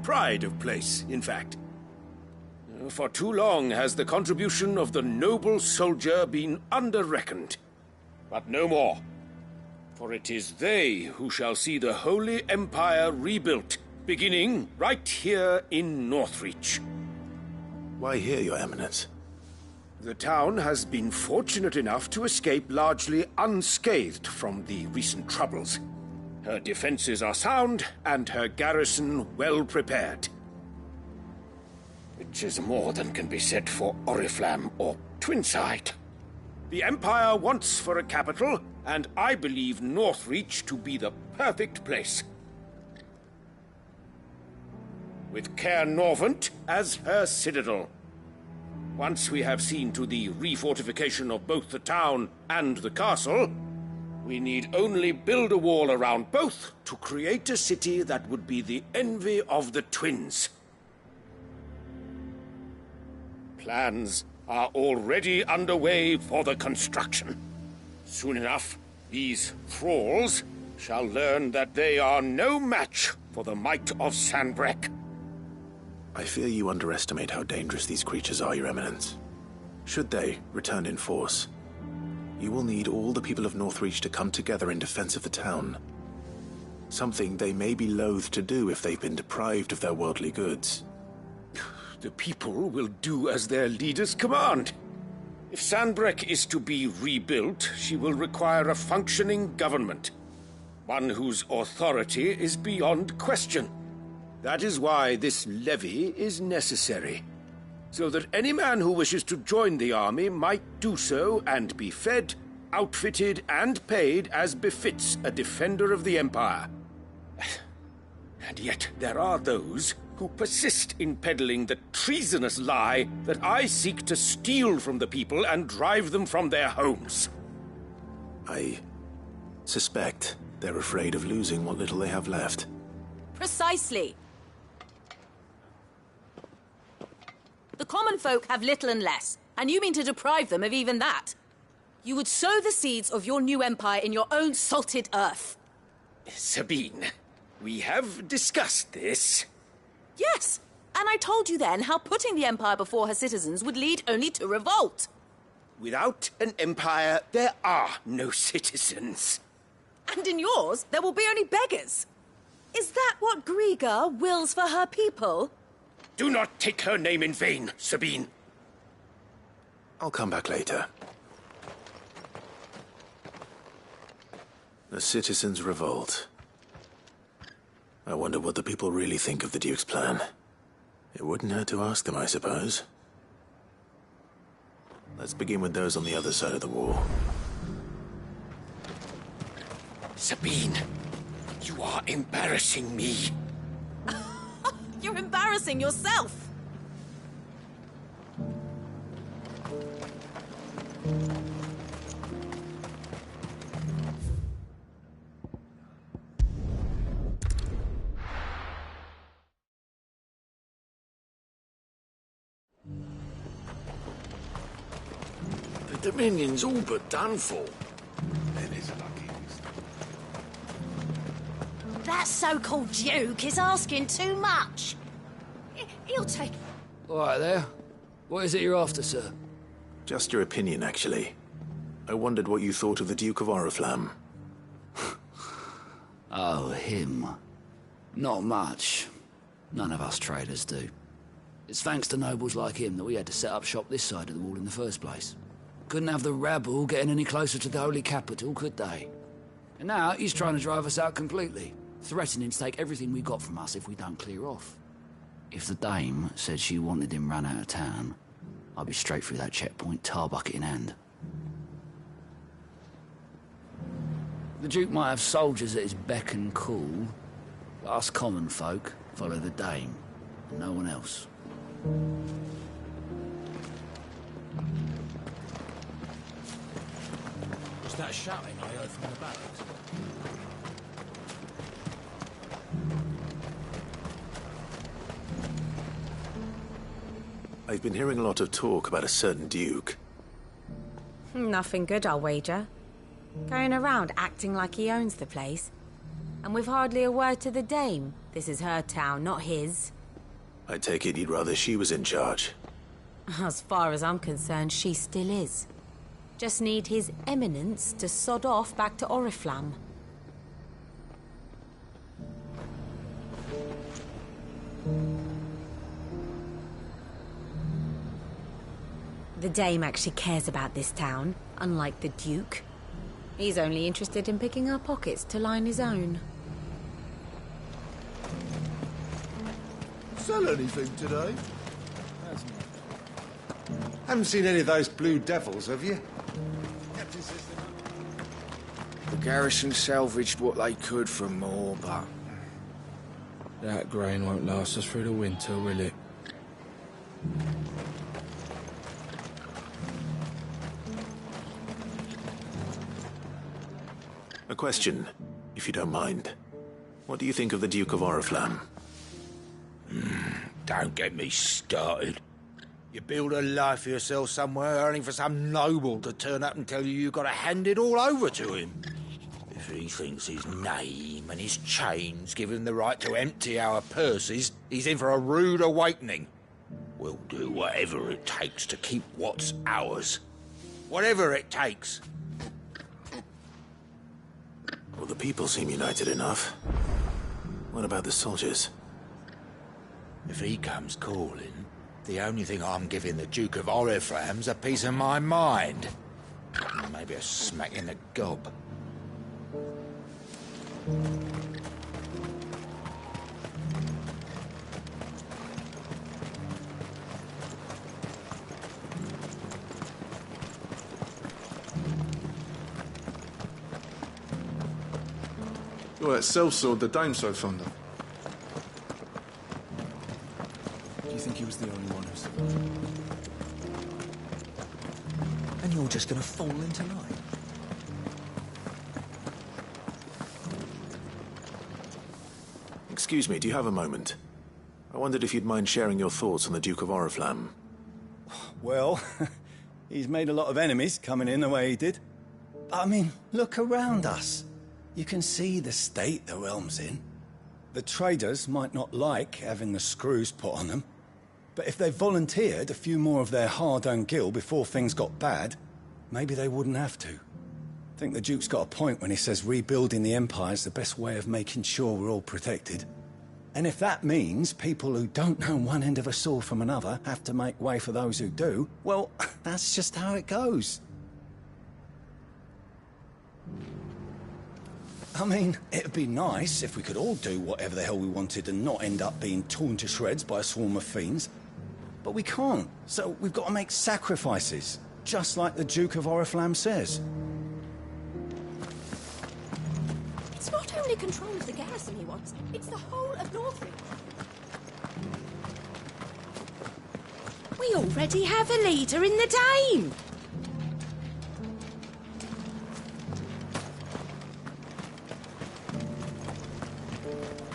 Pride of place, in fact. For too long has the contribution of the noble soldier been under-reckoned. But no more. For it is they who shall see the Holy Empire rebuilt, beginning right here in Northreach. Why here, Your Eminence? The town has been fortunate enough to escape largely unscathed from the recent troubles. Her defenses are sound, and her garrison well prepared. Which is more than can be said for Oriflamme or Twinside. The Empire wants for a capital, and I believe Northreach to be the perfect place. With Caer Norvent as her citadel. Once we have seen to the refortification of both the town and the castle, we need only build a wall around both to create a city that would be the envy of the twins. Plans are already underway for the construction. Soon enough, these thralls shall learn that they are no match for the might of Sanbreque. I fear you underestimate how dangerous these creatures are, Your Eminence. Should they return in force, you will need all the people of Northreach to come together in defense of the town. Something they may be loath to do if they've been deprived of their worldly goods. The people will do as their leaders command. If Sanbreque is to be rebuilt, she will require a functioning government. One whose authority is beyond question. That is why this levy is necessary. So that any man who wishes to join the army might do so and be fed, outfitted, and paid as befits a defender of the Empire. And yet there are those who persist in peddling the treasonous lie that I seek to steal from the people and drive them from their homes. I suspect they're afraid of losing what little they have left. Precisely. The common folk have little and less, and you mean to deprive them of even that. You would sow the seeds of your new empire in your own salted earth. Sabine, we have discussed this. Yes, and I told you then how putting the empire before her citizens would lead only to revolt. Without an empire, there are no citizens. And in yours, there will be only beggars. Is that what Griga wills for her people? Do not take her name in vain, Sabine. I'll come back later. The citizens revolt. I wonder what the people really think of the Duke's plan. It wouldn't hurt to ask them, I suppose. Let's begin with those on the other side of the wall. Sabine, you are embarrassing me. You're embarrassing yourself. The Dominion's all but done for. That so-called Duke is asking too much. He'll take... All right there. What is it you're after, sir? Just your opinion, actually. I wondered what you thought of the Duke of Oriflamme. Oh, him. Not much. None of us traders do. It's thanks to nobles like him that we had to set up shop this side of the wall in the first place. Couldn't have the rabble getting any closer to the holy capital, could they? And now he's trying to drive us out completely, threatening to take everything we got from us if we don't clear off. If the dame said she wanted him run out of town, I'd be straight through that checkpoint, tar bucket in hand. The Duke might have soldiers at his beck and call, but us common folk follow the dame, and no one else. Was that shouting I heard from the barracks? I've been hearing a lot of talk about a certain Duke. Nothing good, I'll wager. Going around acting like he owns the place. And with hardly a word to the dame. This is her town, not his. I take it you'd rather she was in charge. As far as I'm concerned, she still is. Just need his eminence to sod off back to Oriflamme. The dame actually cares about this town, unlike the Duke. He's only interested in picking our pockets to line his own. Sell anything today? Haven't seen any of those blue devils, have you? Garrison salvaged what they could from more, but that grain won't last us through the winter, will it? A question, if you don't mind. What do you think of the Duke of Oriflamme? Don't get me started. You build a life for yourself somewhere, only for some noble to turn up and tell you you've got to hand it all over to him. If he thinks his name and his chains give him the right to empty our purses, he's in for a rude awakening. We'll do whatever it takes to keep what's ours. Whatever it takes. Well, the people seem united enough. What about the soldiers? If he comes calling, the only thing I'm giving the Duke of Oriflamme's a piece of my mind. Maybe a smack in the gob. You're that sellsword the dame's so fond of. Do you think he was the only one who survived? And you're just gonna fall into line? Excuse me, do you have a moment? I wondered if you'd mind sharing your thoughts on the Duke of Oriflamme. Well, he's made a lot of enemies coming in the way he did. But I mean, look around us. You can see the state the realm's in. The traders might not like having the screws put on them, but if they volunteered a few more of their hard-earned gil before things got bad, maybe they wouldn't have to. I think the Duke's got a point when he says rebuilding the Empire's the best way of making sure we're all protected. And if that means people who don't know one end of a sword from another have to make way for those who do, well, that's just how it goes. I mean, it'd be nice if we could all do whatever the hell we wanted and not end up being torn to shreds by a swarm of fiends. But we can't, so we've got to make sacrifices, just like the Duke of Oriflamme says. It's not only control of the garrison he wants, it's the whole of Northridge. We already have a leader in the Dame.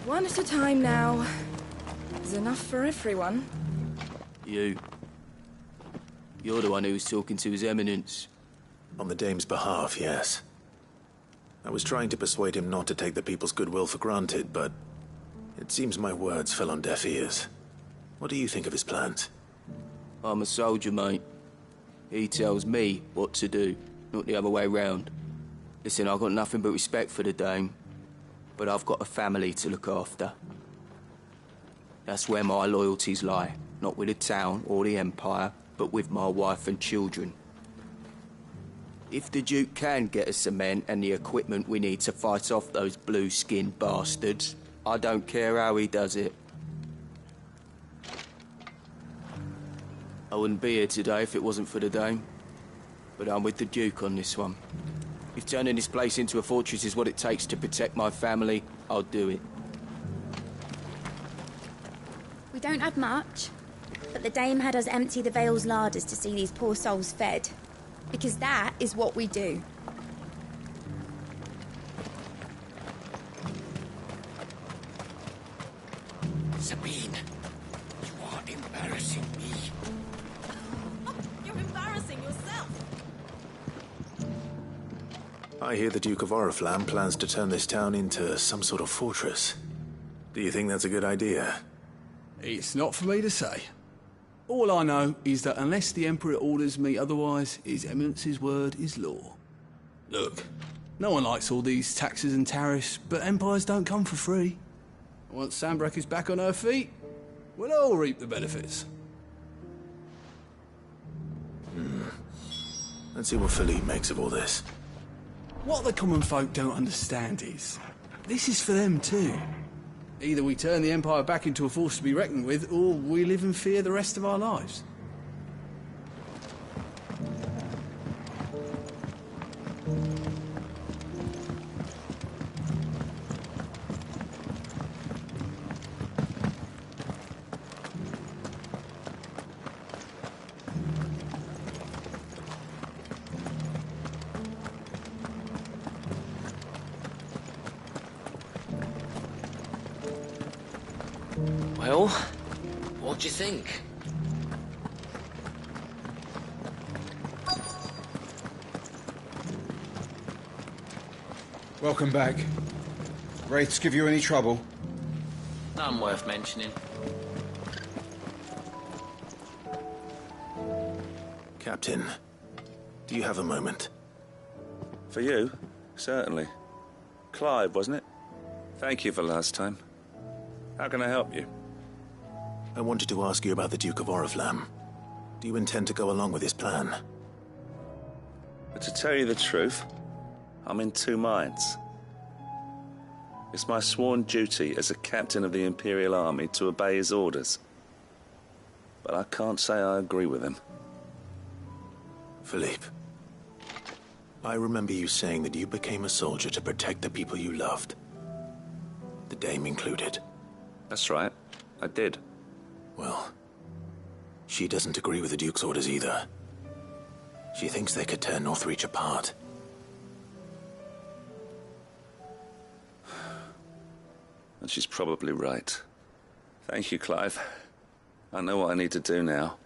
One at a time now. There's enough for everyone. You're the one who was talking to His Eminence. On the Dame's behalf, yes. I was trying to persuade him not to take the people's goodwill for granted, but it seems my words fell on deaf ears. What do you think of his plans? I'm a soldier, mate. He tells me what to do, not the other way round. Listen, I've got nothing but respect for the Dame, but I've got a family to look after. That's where my loyalties lie, not with the town or the Empire, but with my wife and children. If the Duke can get us cement and the equipment we need to fight off those blue-skinned bastards, I don't care how he does it. I wouldn't be here today if it wasn't for the Dame, but I'm with the Duke on this one. If turning this place into a fortress is what it takes to protect my family, I'll do it. We don't have much, but the Dame had us empty the Vale's larders to see these poor souls fed. Because that is what we do. Sabine, you are embarrassing me. You're embarrassing yourself. I hear the Duke of Oriflamme plans to turn this town into some sort of fortress. Do you think that's a good idea? It's not for me to say. All I know is that unless the Emperor orders me otherwise, His Eminence's word is law. Look, no one likes all these taxes and tariffs, but empires don't come for free. Once Sandbreck is back on her feet, we'll all reap the benefits. Let's see what Philippe makes of all this. What the common folk don't understand is, this is for them too. Either we turn the Empire back into a force to be reckoned with, or we live in fear the rest of our lives. Well, what do you think? Welcome back. Wraiths give you any trouble? None worth mentioning. Captain, do you have a moment? For you? Certainly. Clive, wasn't it? Thank you for last time. How can I help you? I wanted to ask you about the Duke of Oriflamme. Do you intend to go along with his plan? But to tell you the truth, I'm in two minds. It's my sworn duty as a captain of the Imperial Army to obey his orders. But I can't say I agree with him. Philippe, I remember you saying that you became a soldier to protect the people you loved. The Dame included. That's right. I did. Well, she doesn't agree with the Duke's orders either. She thinks they could tear Northreach apart. And she's probably right. Thank you, Clive. I know what I need to do now.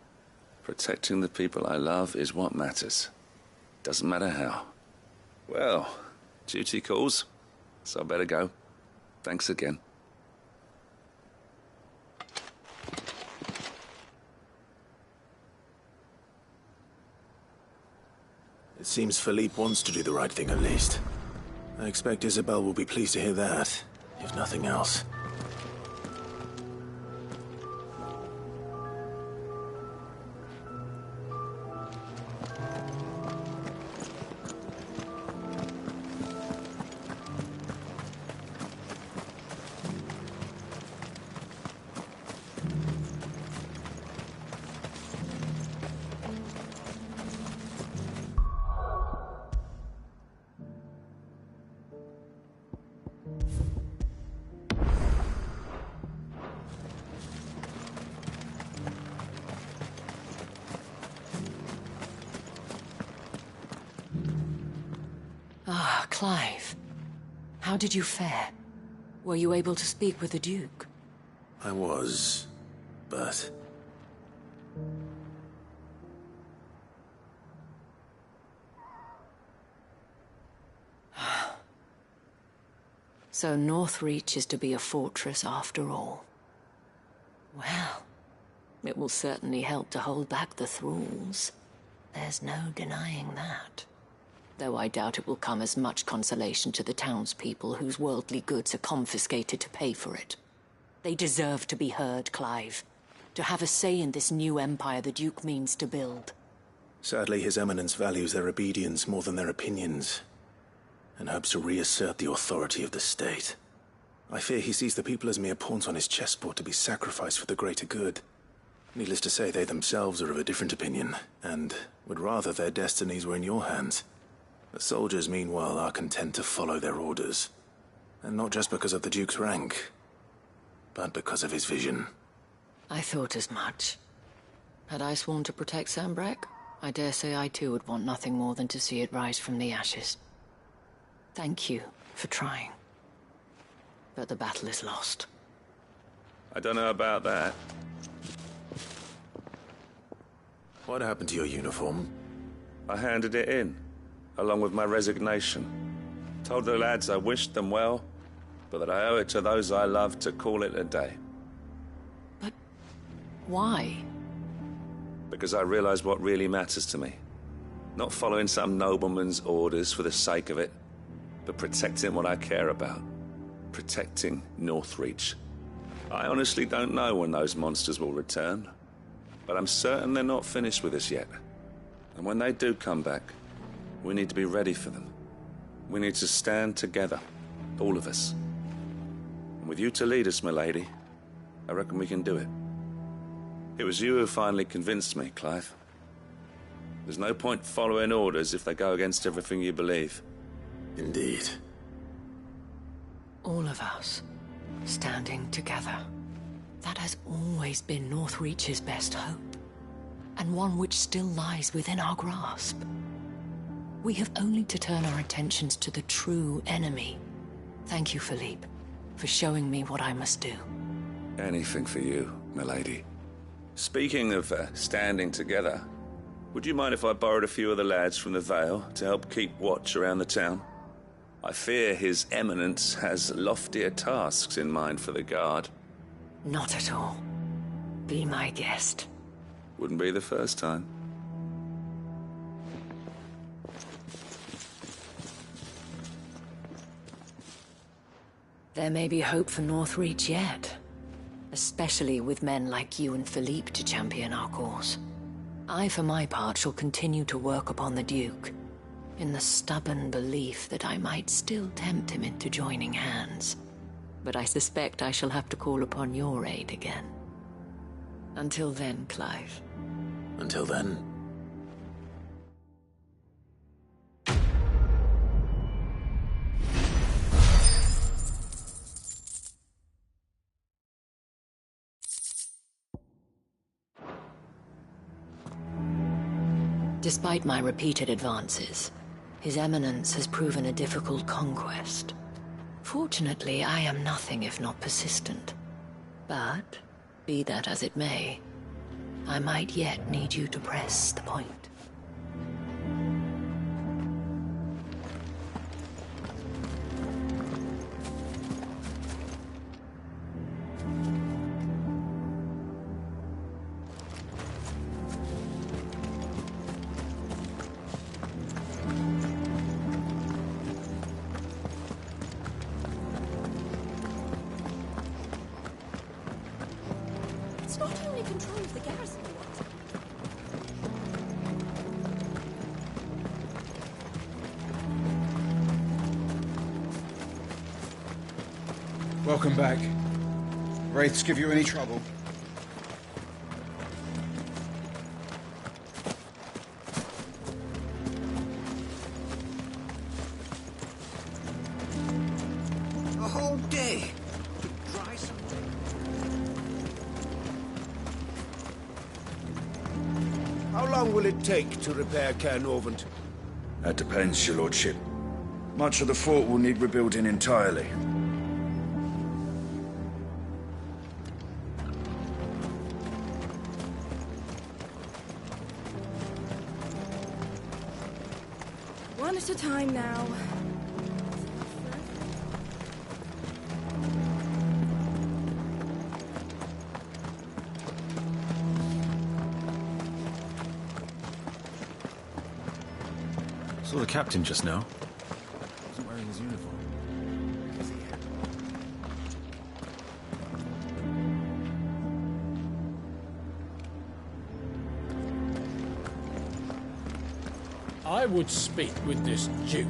Protecting the people I love is what matters. Doesn't matter how. Well, duty calls, so I better go. Thanks again. It seems Philippe wants to do the right thing at least. I expect Isabel will be pleased to hear that, if nothing else. Ah, Clive. How did you fare? Were you able to speak with the Duke? I was, but... So Northreach is to be a fortress after all. Well, it will certainly help to hold back the thralls. There's no denying that. Though I doubt it will come as much consolation to the townspeople whose worldly goods are confiscated to pay for it. They deserve to be heard, Clive. To have a say in this new empire the Duke means to build. Sadly, His Eminence values their obedience more than their opinions, and hopes to reassert the authority of the state. I fear he sees the people as mere pawns on his chessboard to be sacrificed for the greater good. Needless to say, they themselves are of a different opinion, and would rather their destinies were in your hands. The soldiers, meanwhile, are content to follow their orders. And not just because of the Duke's rank, but because of his vision. I thought as much. Had I sworn to protect Sanbreque, I dare say I too would want nothing more than to see it rise from the ashes. Thank you for trying. But the battle is lost. I don't know about that. What happened to your uniform? I handed it in, along with my resignation. Told the lads I wished them well, but that I owe it to those I love to call it a day. But why? Because I realize what really matters to me. Not following some nobleman's orders for the sake of it, but protecting what I care about. Protecting Northreach. I honestly don't know when those monsters will return, but I'm certain they're not finished with us yet. And when they do come back, we need to be ready for them. We need to stand together, all of us. And with you to lead us, milady, I reckon we can do it. It was you who finally convinced me, Clive. There's no point following orders if they go against everything you believe. Indeed. All of us, standing together. That has always been Northreach's best hope, and one which still lies within our grasp. We have only to turn our attentions to the true enemy. Thank you, Philippe, for showing me what I must do. Anything for you, milady. Speaking of standing together, would you mind if I borrowed a few of the lads from the Vale to help keep watch around the town? I fear His Eminence has loftier tasks in mind for the guard. Not at all. Be my guest. Wouldn't be the first time. There may be hope for Northreach yet. Especially with men like you and Philippe to champion our cause. I, for my part, shall continue to work upon the Duke, in the stubborn belief that I might still tempt him into joining hands. But I suspect I shall have to call upon your aid again. Until then, Clive. Until then. Despite my repeated advances, His Eminence has proven a difficult conquest. Fortunately, I am nothing if not persistent. But, be that as it may, I might yet need you to press the point. It's not only control of the garrison we want. Welcome back. Wraiths give you any trouble? A whole day to dry some. How long will it take to repair Caernarvon? That depends, your lordship. Much of the fort will need rebuilding entirely. One at a time now. Saw the captain just now. Wasn't wearing his uniform. I would speak with this Duke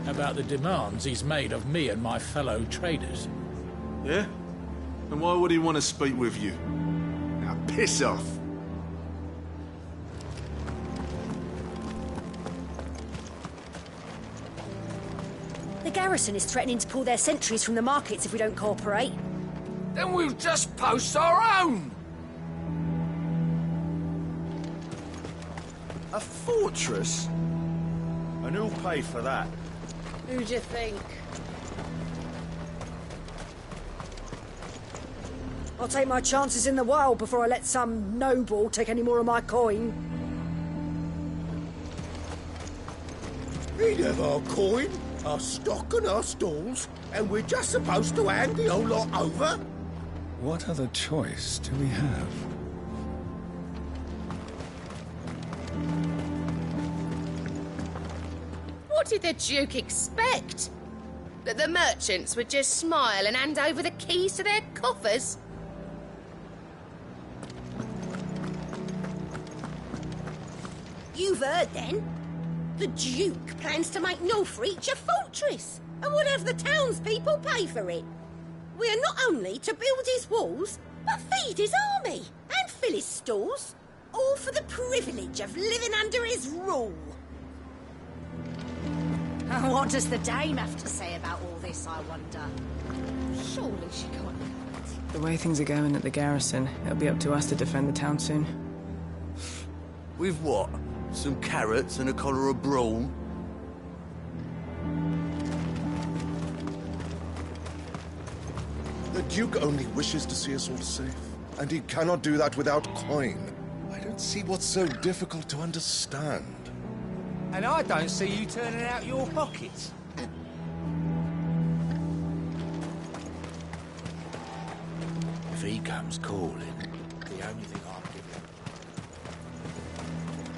about the demands he's made of me and my fellow traders. Yeah? And why would he want to speak with you? Now piss off. The garrison is threatening to pull their sentries from the markets if we don't cooperate. Then we'll just post our own! A fortress? And who'll pay for that? Who do you think? I'll take my chances in the wild before I let some noble take any more of my coin. He'd have our coin, our stock and our stalls, and we're just supposed to hand the whole lot over? What other choice do we have? What did the Duke expect? That the merchants would just smile and hand over the keys to their coffers? You've heard then. The Duke plans to make Northreach a fortress and would have the townspeople pay for it. We are not only to build his walls, but feed his army and fill his stores, all for the privilege of living under his rule. What does the Dame have to say about all this, I wonder? Surely she can't. The way things are going at the garrison, it'll be up to us to defend the town soon. With what? Some carrots and a collar of brawn? The Duke only wishes to see us all safe, and he cannot do that without coin. I don't see what's so difficult to understand. And I don't see you turning out your pockets. If he comes calling, the only thing I'll give him...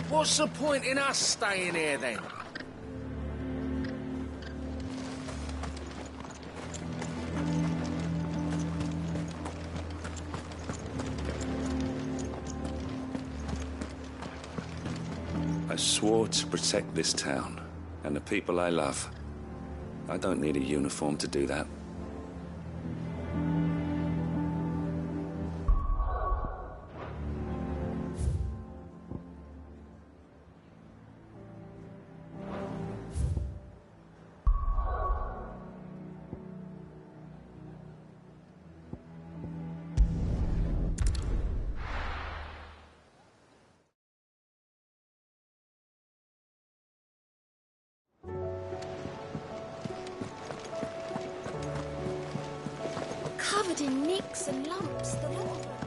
What's the point in us staying here, then? I swore to protect this town and the people I love. I don't need a uniform to do that. Covered in nicks and lumps, the lot of them.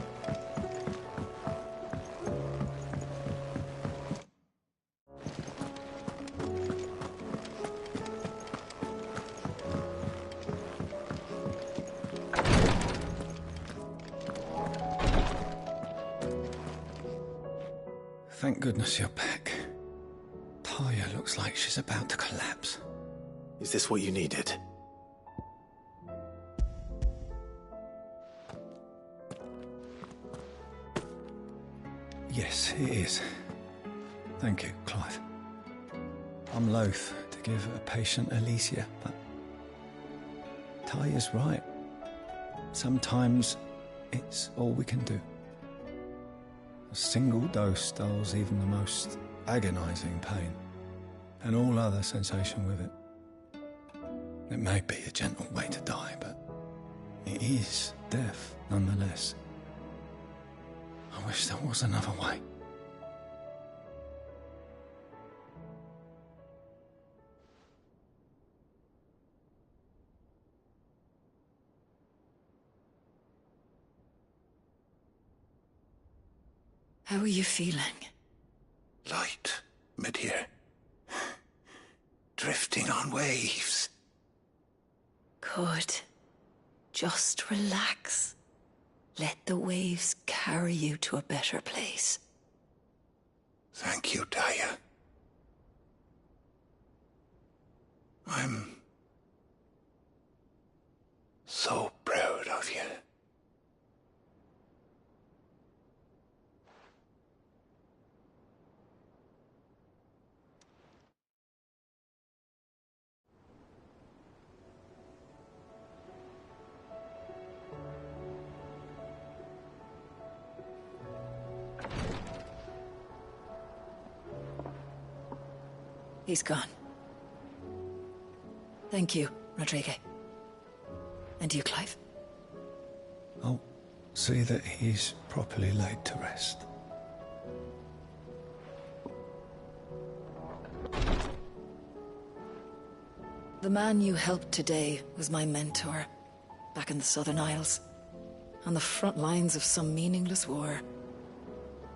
Thank goodness you're back. Talia looks like she's about to collapse. Is this what you needed? Yes, it is. Thank you, Clive. I'm loath to give a patient Alicia, but Talia's right. Sometimes it's all we can do. A single dose dulls even the most agonizing pain, and all other sensation with it. It may be a gentle way to die, but it is death nonetheless. I wish there was another way. How are you feeling? Light, mid-here. Drifting on waves. Good. Just relax. Let the waves carry you to a better place. Thank you, Talia. I'm so proud of you. He's gone. Thank you, Rodrigo. And you, Clive. I'll see that he's properly laid to rest. The man you helped today was my mentor, back in the Southern Isles, on the front lines of some meaningless war.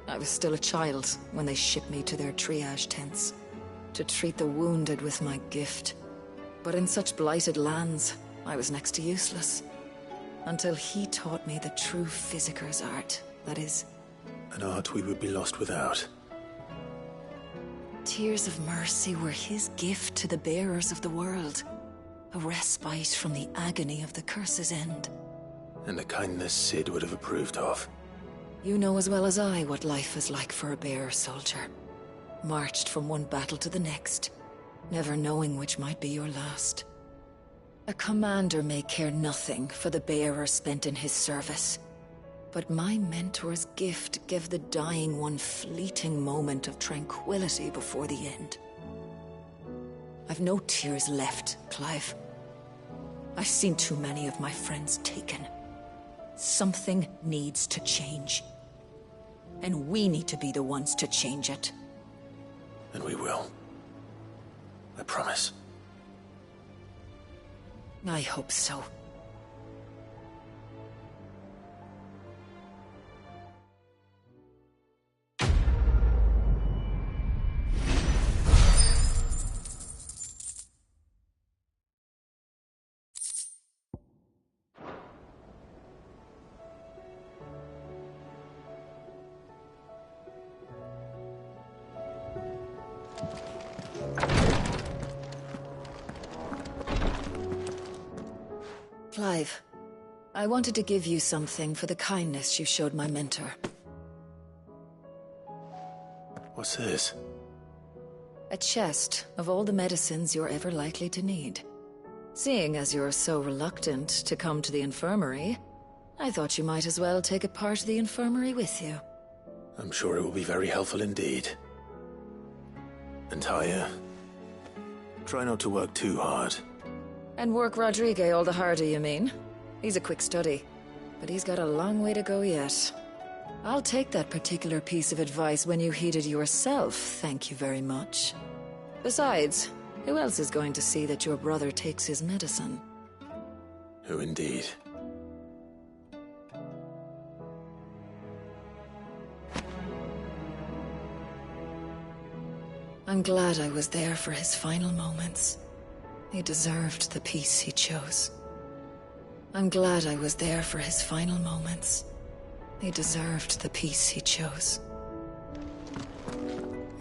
I was still a child when they shipped me to their triage tents, to treat the wounded with my gift. But in such blighted lands, I was next to useless. Until he taught me the true physicker's art, that is. An art we would be lost without. Tears of mercy were his gift to the bearers of the world. A respite from the agony of the curse's end. And a kindness Sid would have approved of. You know as well as I what life is like for a bearer soldier. Marched from one battle to the next, never knowing which might be your last. A commander may care nothing for the bearer spent in his service, but my mentor's gift gave the dying one fleeting moment of tranquility before the end. I've no tears left, Clive. I've seen too many of my friends taken. Something needs to change. And we need to be the ones to change it. And we will. I promise. I hope so. Clive, I wanted to give you something for the kindness you showed my mentor. What's this? A chest of all the medicines you're ever likely to need. Seeing as you're so reluctant to come to the infirmary, I thought you might as well take a part of the infirmary with you. I'm sure it will be very helpful indeed. And Taya, try not to work too hard. And work Rodrigue all the harder, you mean? He's a quick study, but he's got a long way to go yet. I'll take that particular piece of advice when you heed it yourself, thank you very much. Besides, who else is going to see that your brother takes his medicine? Who indeed? I'm glad I was there for his final moments. He deserved the peace he chose. I'm glad I was there for his final moments. He deserved the peace he chose.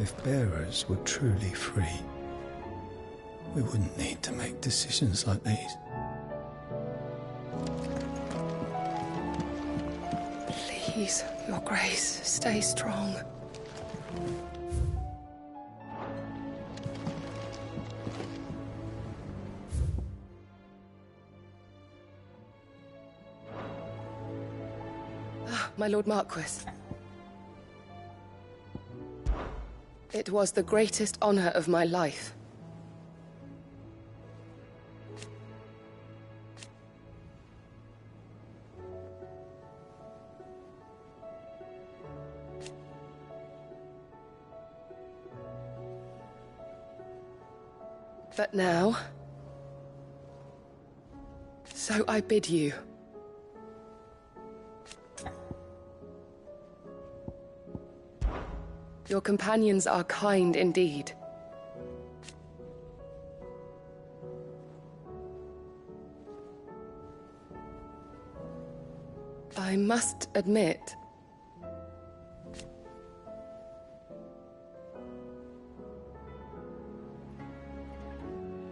If bearers were truly free, we wouldn't need to make decisions like these. Please, Your Grace, stay strong. My Lord Marquis. It was the greatest honor of my life. But now, so I bid you. Your companions are kind indeed. I must admit,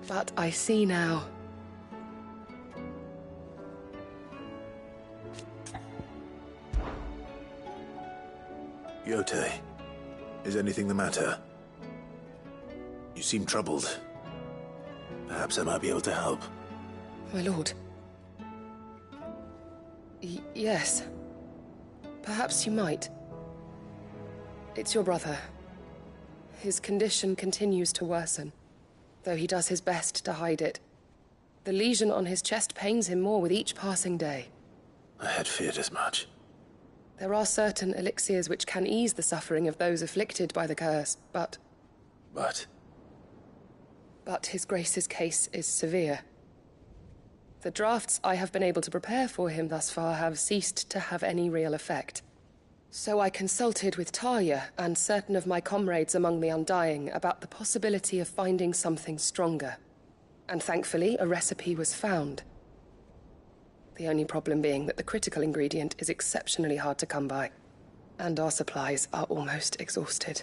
but I see now. Yote, is anything the matter? You seem troubled. Perhaps I might be able to help. My lord. Yes. Perhaps you might. It's your brother. His condition continues to worsen, though he does his best to hide it. The lesion on his chest pains him more with each passing day. I had feared as much. There are certain elixirs which can ease the suffering of those afflicted by the curse, but... But His Grace's case is severe. The drafts I have been able to prepare for him thus far have ceased to have any real effect. So I consulted with Talia and certain of my comrades among the Undying about the possibility of finding something stronger. And thankfully, a recipe was found. The only problem being that the critical ingredient is exceptionally hard to come by, and our supplies are almost exhausted.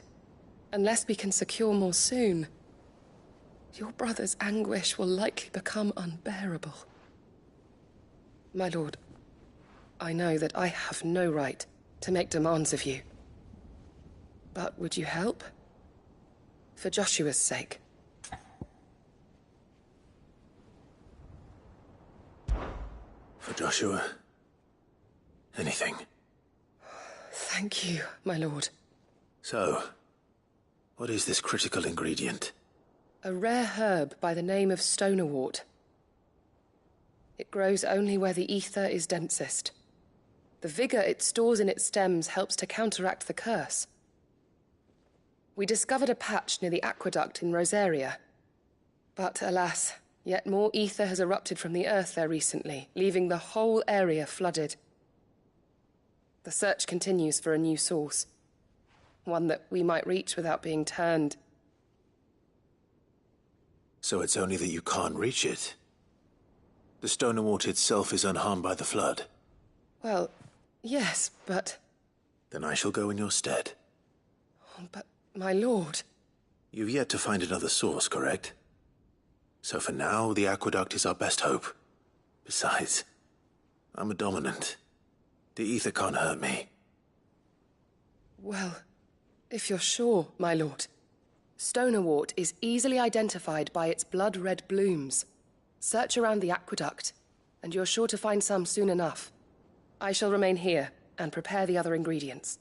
Unless we can secure more soon, your brother's anguish will likely become unbearable. My lord, I know that I have no right to make demands of you. But would you help? For Joshua's sake. for Joshua, anything. Thank you, my lord. So, what is this critical ingredient? A rare herb by the name of stonerwort. It grows only where the ether is densest. The vigor it stores in its stems helps to counteract the curse. We discovered a patch near the aqueduct in Rosaria. But alas, yet more ether has erupted from the earth there recently, leaving the whole area flooded. The search continues for a new source. One that we might reach without being turned. So it's only that you can't reach it? The stonerwort itself is unharmed by the flood? Well, yes, but... Then I shall go in your stead. But, my lord... You've yet to find another source, correct? So for now, the aqueduct is our best hope. Besides, I'm a dominant. The ether can't hurt me. Well, if you're sure, my lord. Stonerwort is easily identified by its blood-red blooms. Search around the aqueduct, and you're sure to find some soon enough. I shall remain here and prepare the other ingredients.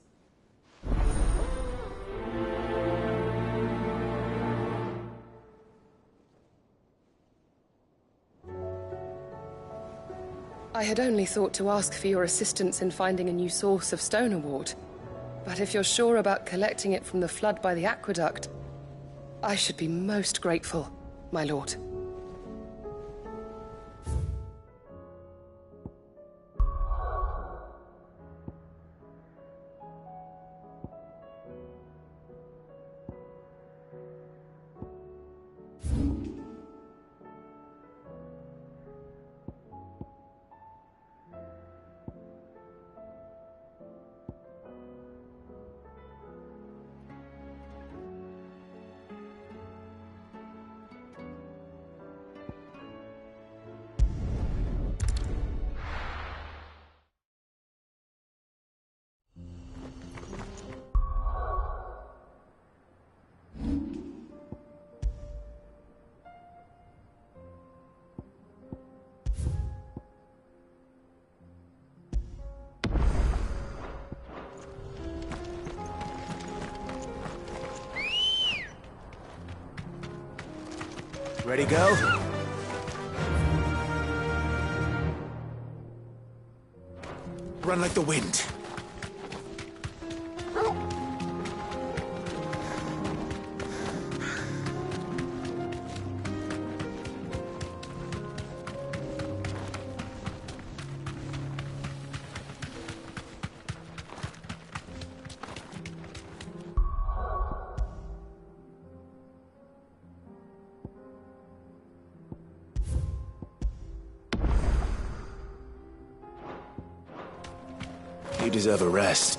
I had only thought to ask for your assistance in finding a new source of Stonerwort. But if you're sure about collecting it from the flood by the aqueduct, I should be most grateful, my lord. Ready, go? Run like the wind. You deserve a rest.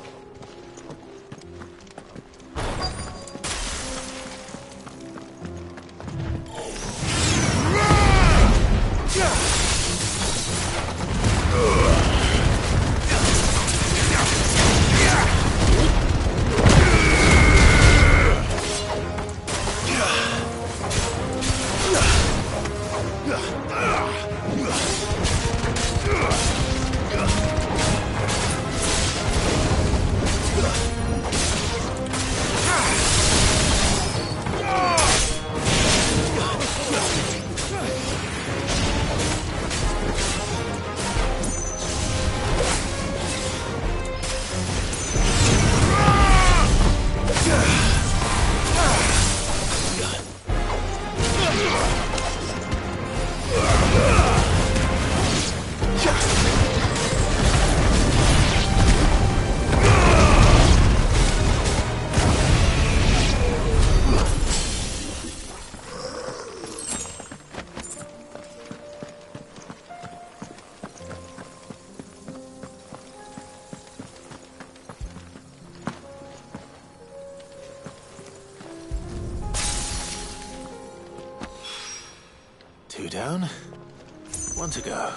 Two down, one to go.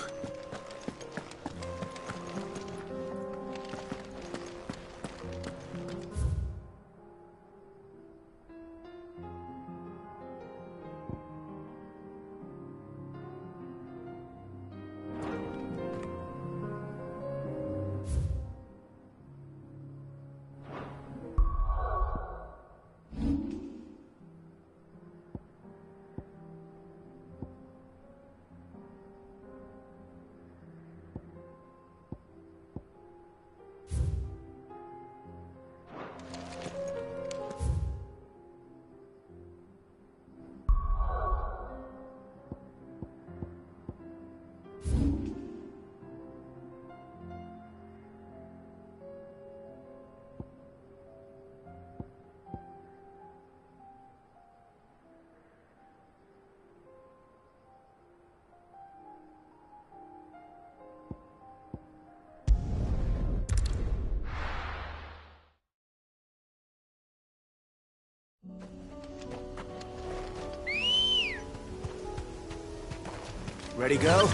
Ready, go?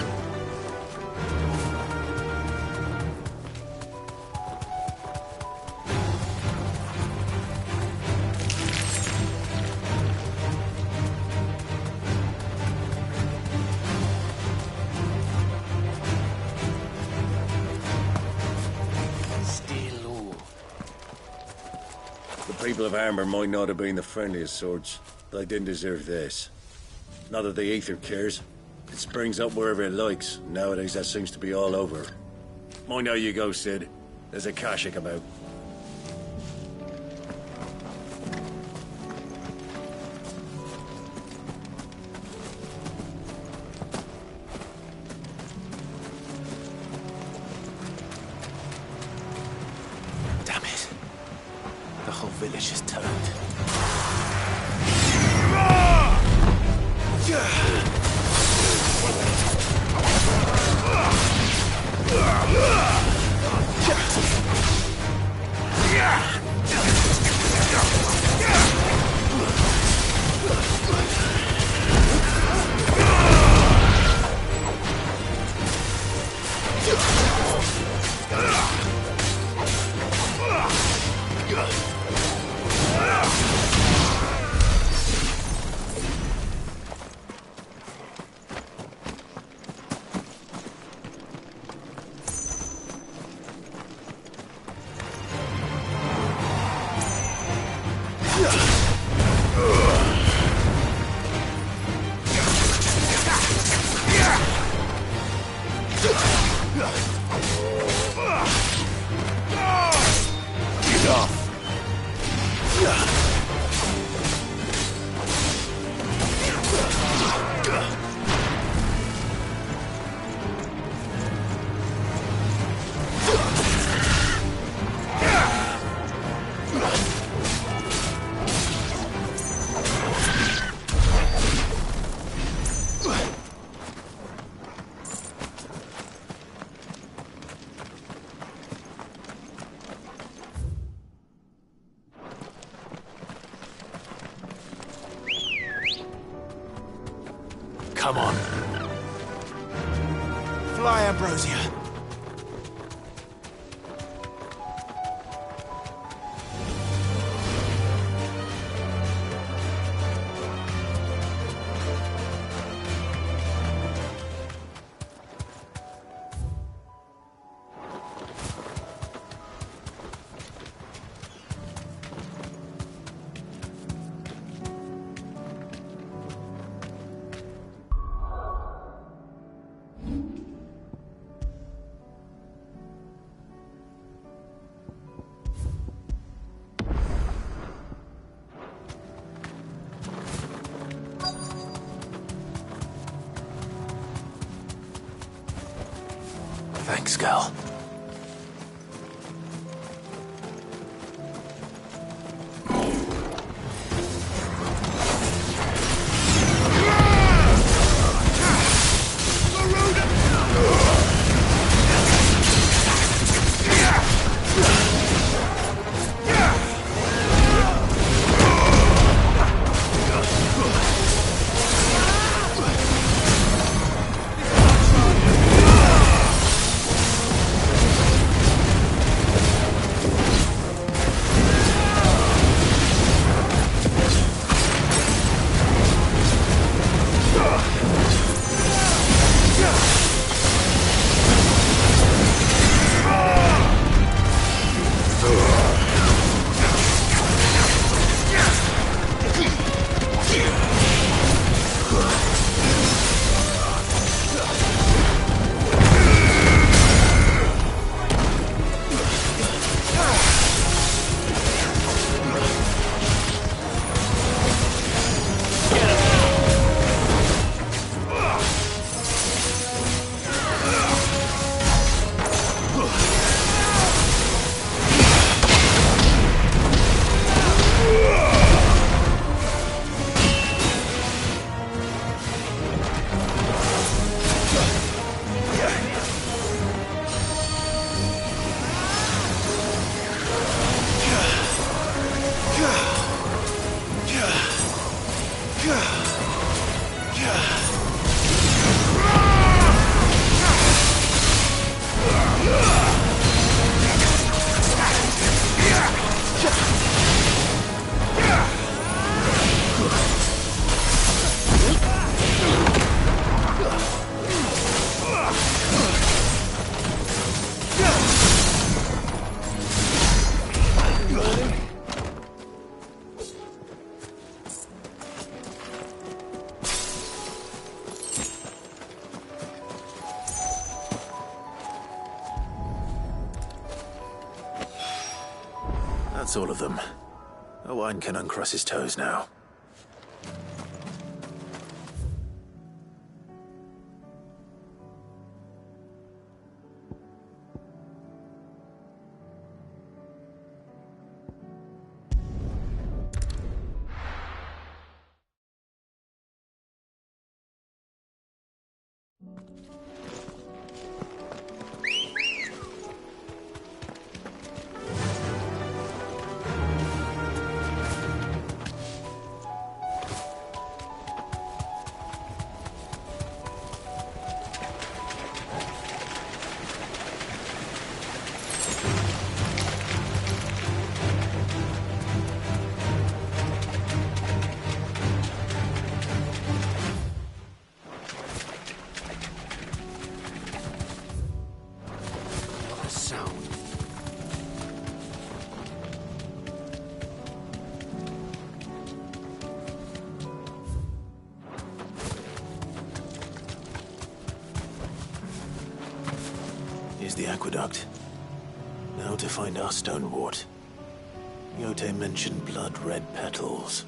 The people of Amber might not have been the friendliest sorts, but they didn't deserve this. Not that the Ether cares. It springs up wherever it likes. Nowadays, that seems to be all over. Mind how you go, Sid. There's a Kashik about. Damn it. The whole village is turned. Come on. Fly, Ambrosia. Thanks, girl. That's all of them. Owain can uncross his toes now. Here's the aqueduct. Now to find our stonewort. Yote mentioned blood-red petals.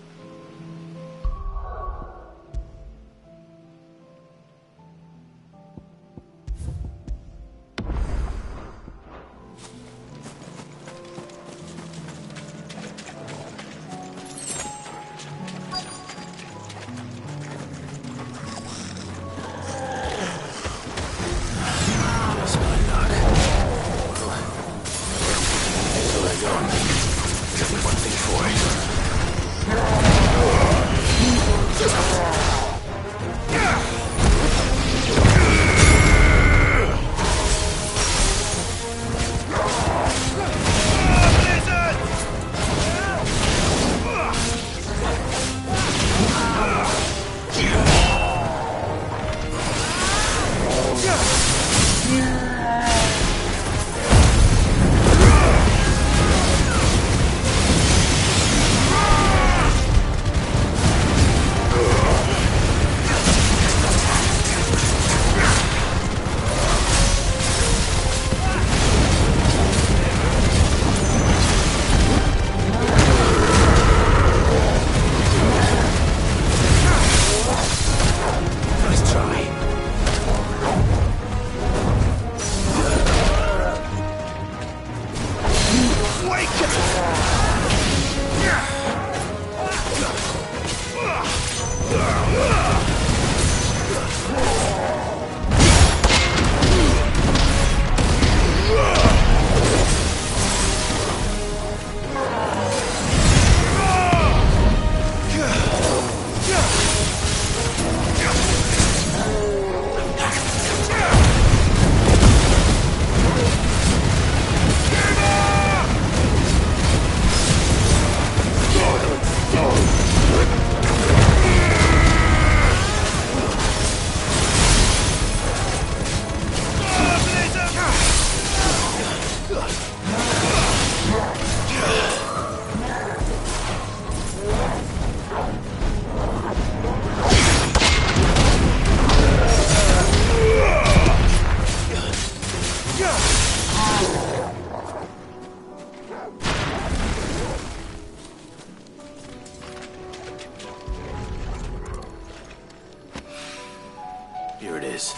Here it is.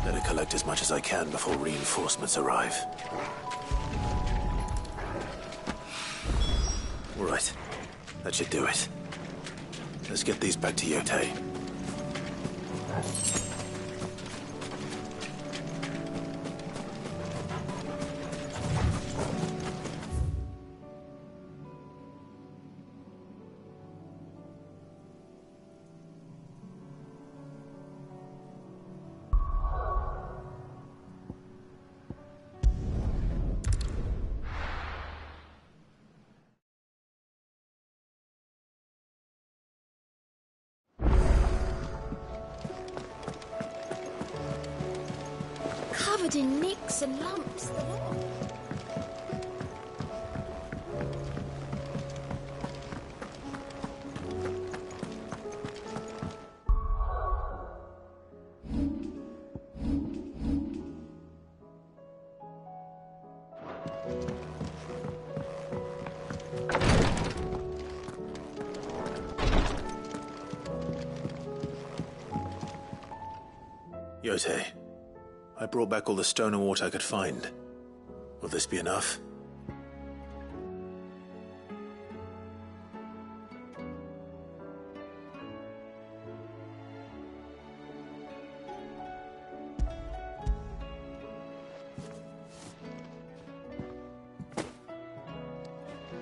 Better collect as much as I can before reinforcements arrive. Right. That should do it. Let's get these back to Yote. Covered in nicks and lumps, the lot. Yote, I brought back all the stone and water I could find. Will this be enough?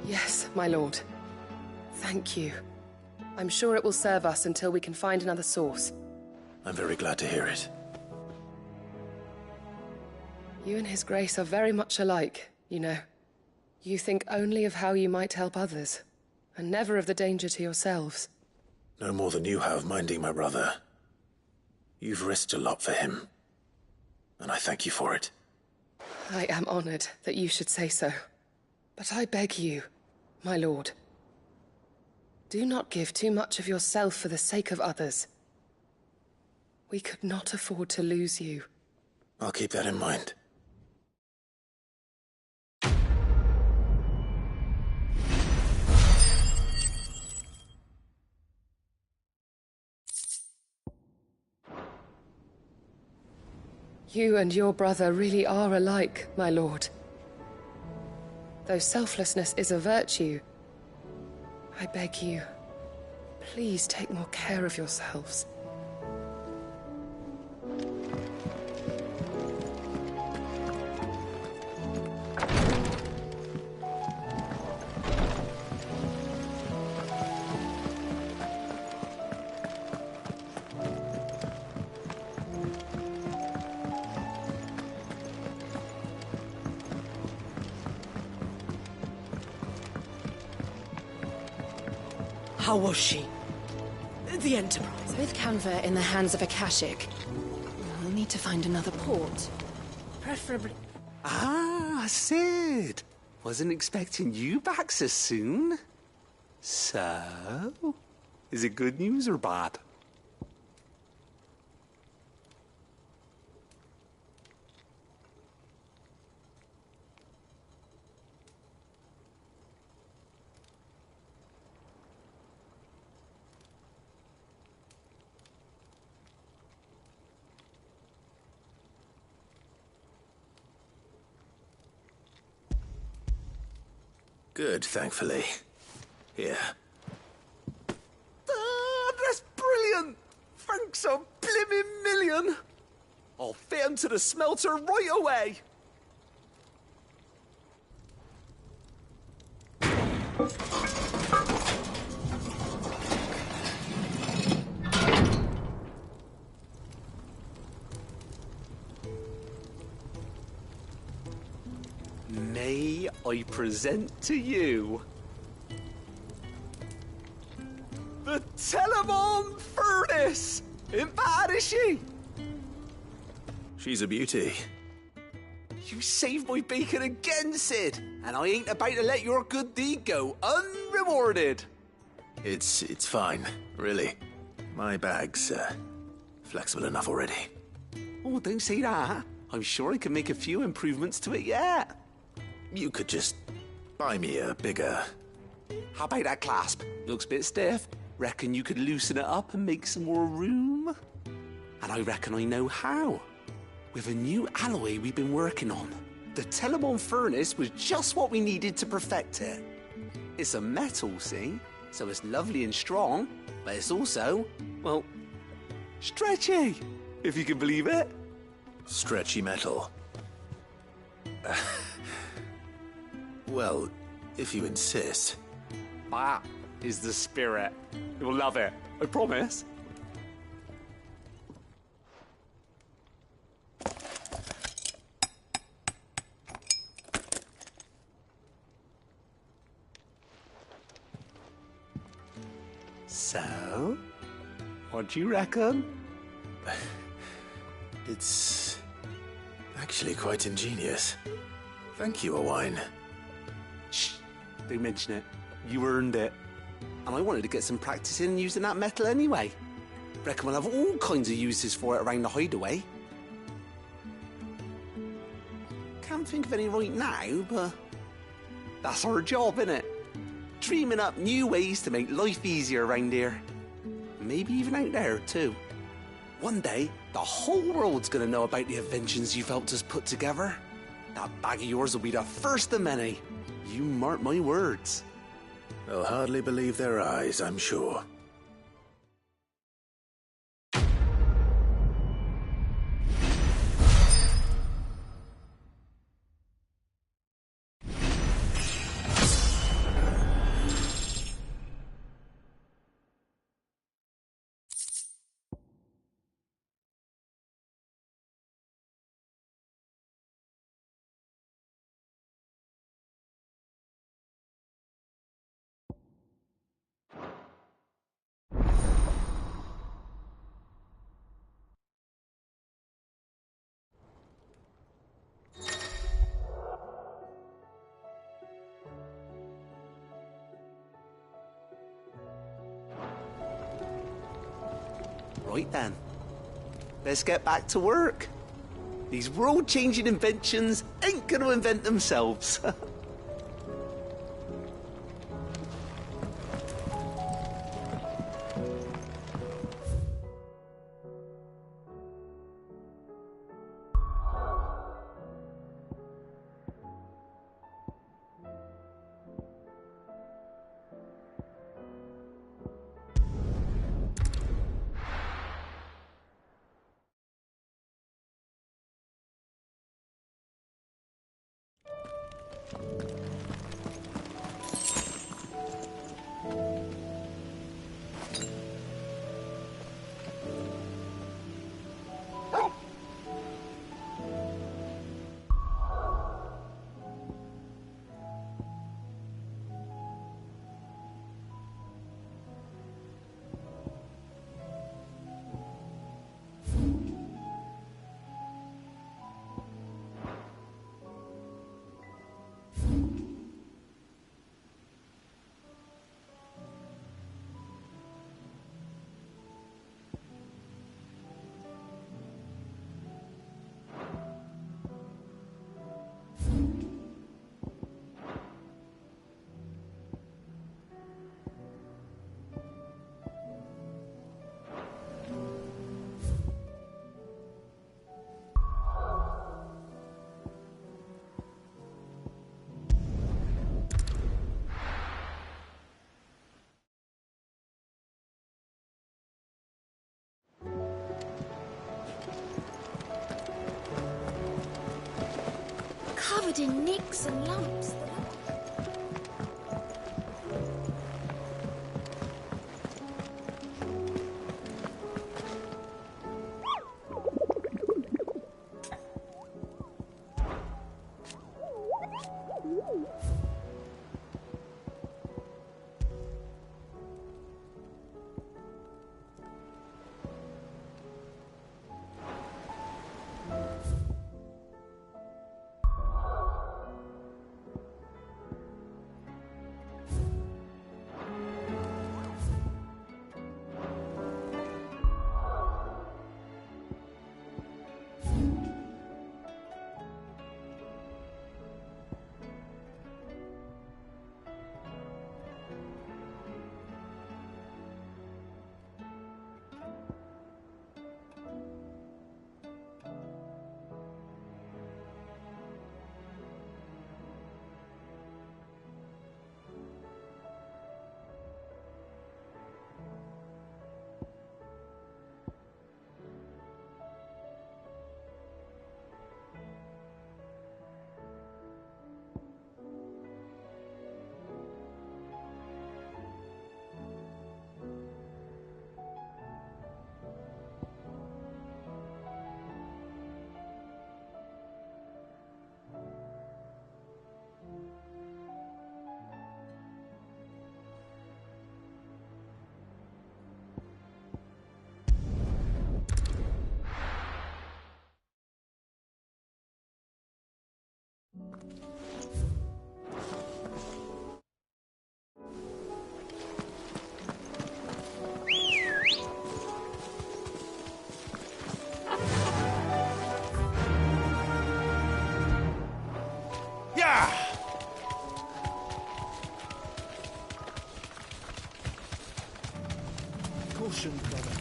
Yes, my lord. Thank you. I'm sure it will serve us until we can find another source. I'm very glad to hear it. You and His Grace are very much alike, you know. You think only of how you might help others, and never of the danger to yourselves. No more than you have minding my brother. You've risked a lot for him, and I thank you for it. I am honored that you should say so. But I beg you, my lord, do not give too much of yourself for the sake of others. We could not afford to lose you. I'll keep that in mind. You and your brother really are alike, my lord. Though selflessness is a virtue, I beg you, please take more care of yourselves. How was she? The Enterprise? With Canva in the hands of Akashic, we'll need to find another port. Preferably... Ah, Sid! Wasn't expecting you back so soon. So, is it good news or bad? Good, thankfully. Here. Ah, that's brilliant! Thanks a blimmin' million! I'll fit 'em to the smelter right away! May I present to you the Telemon Furnace! Ain't bad, is she? She's a beauty. You saved my bacon again, Sid, and I ain't about to let your good deed go unrewarded. It's fine, really. My bag's flexible enough already. Oh, don't say that. I'm sure I can make a few improvements to it yet. You could just buy me a bigger... How about that clasp? Looks a bit stiff. Reckon you could loosen it up and make some more room? And I reckon I know how. With a new alloy we've been working on. The Telemon Furnace was just what we needed to perfect it. It's a metal, see? So it's lovely and strong, but it's also, well, stretchy, if you can believe it. Stretchy metal. Well, if you insist. That is the spirit. You'll love it, I promise. So, what do you reckon? It's actually quite ingenious. Thank you, Owain. Shh, don't mention it. You earned it. And I wanted to get some practice in using that metal anyway. Reckon we'll have all kinds of uses for it around the hideaway. Can't think of any right now, but that's our job, innit? Dreaming up new ways to make life easier around here. Maybe even out there, too. One day, the whole world's gonna know about the inventions you've helped us put together. That bag of yours will be the first of many. You mark my words. They'll hardly believe their eyes, I'm sure. Right then. Let's get back to work. These world-changing inventions ain't gonna invent themselves. Covered in nicks and lumps. Caution, brother.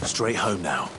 Straight home now.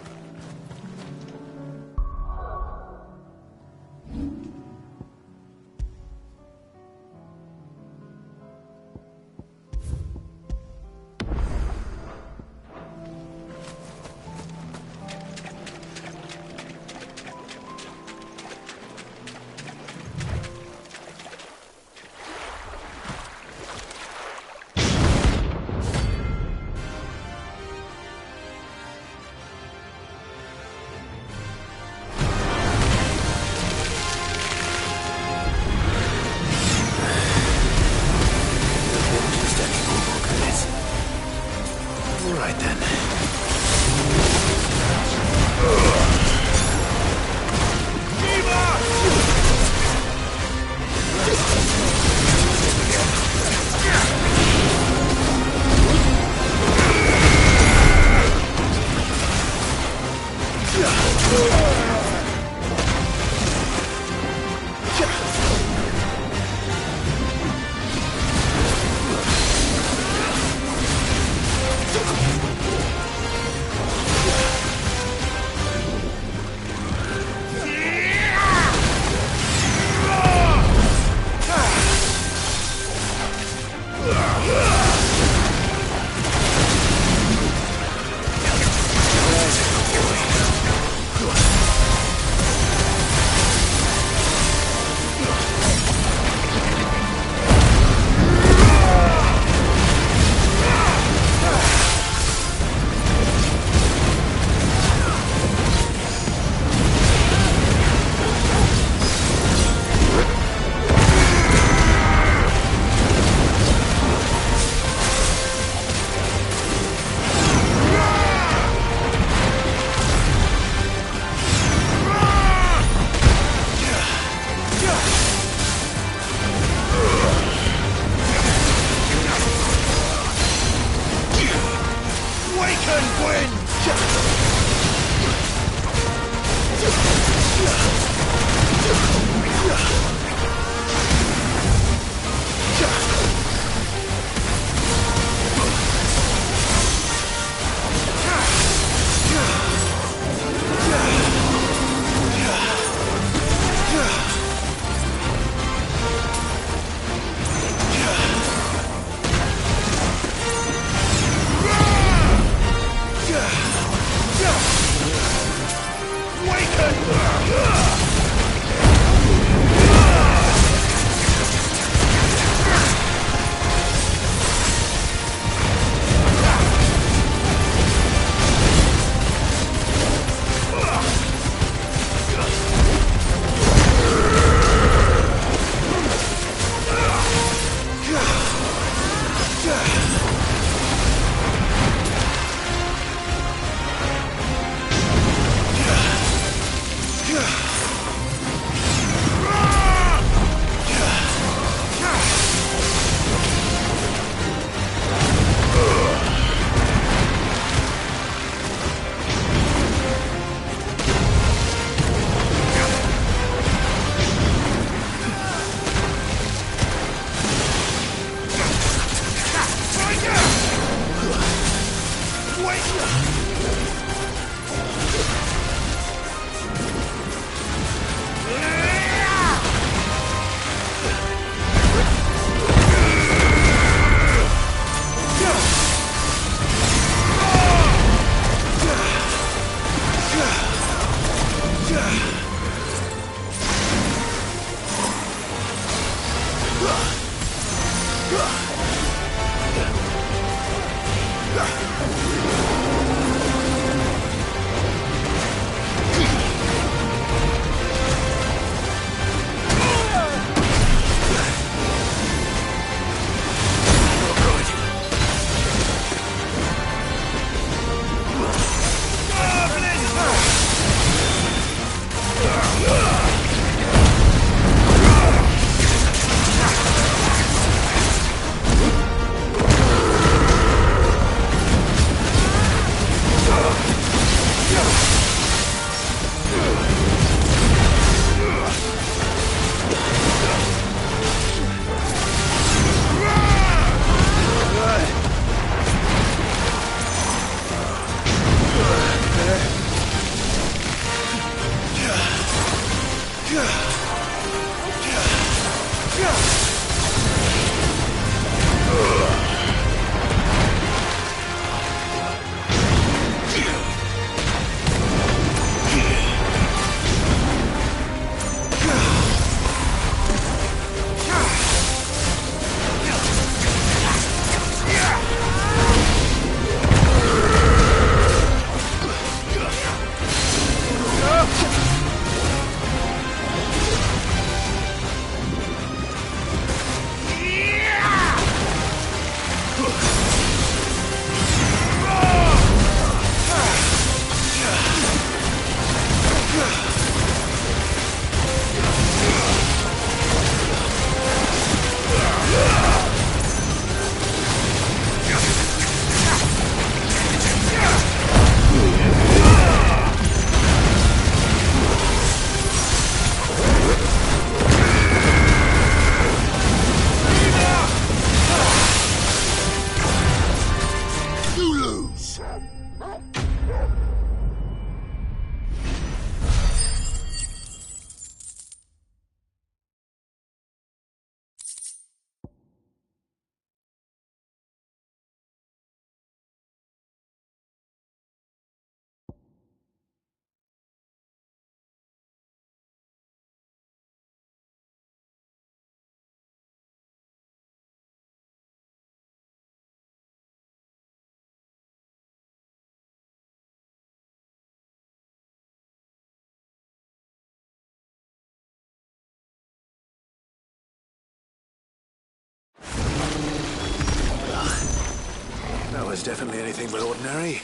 That was definitely anything but ordinary.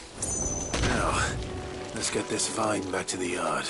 Now, let's get this vine back to the yard.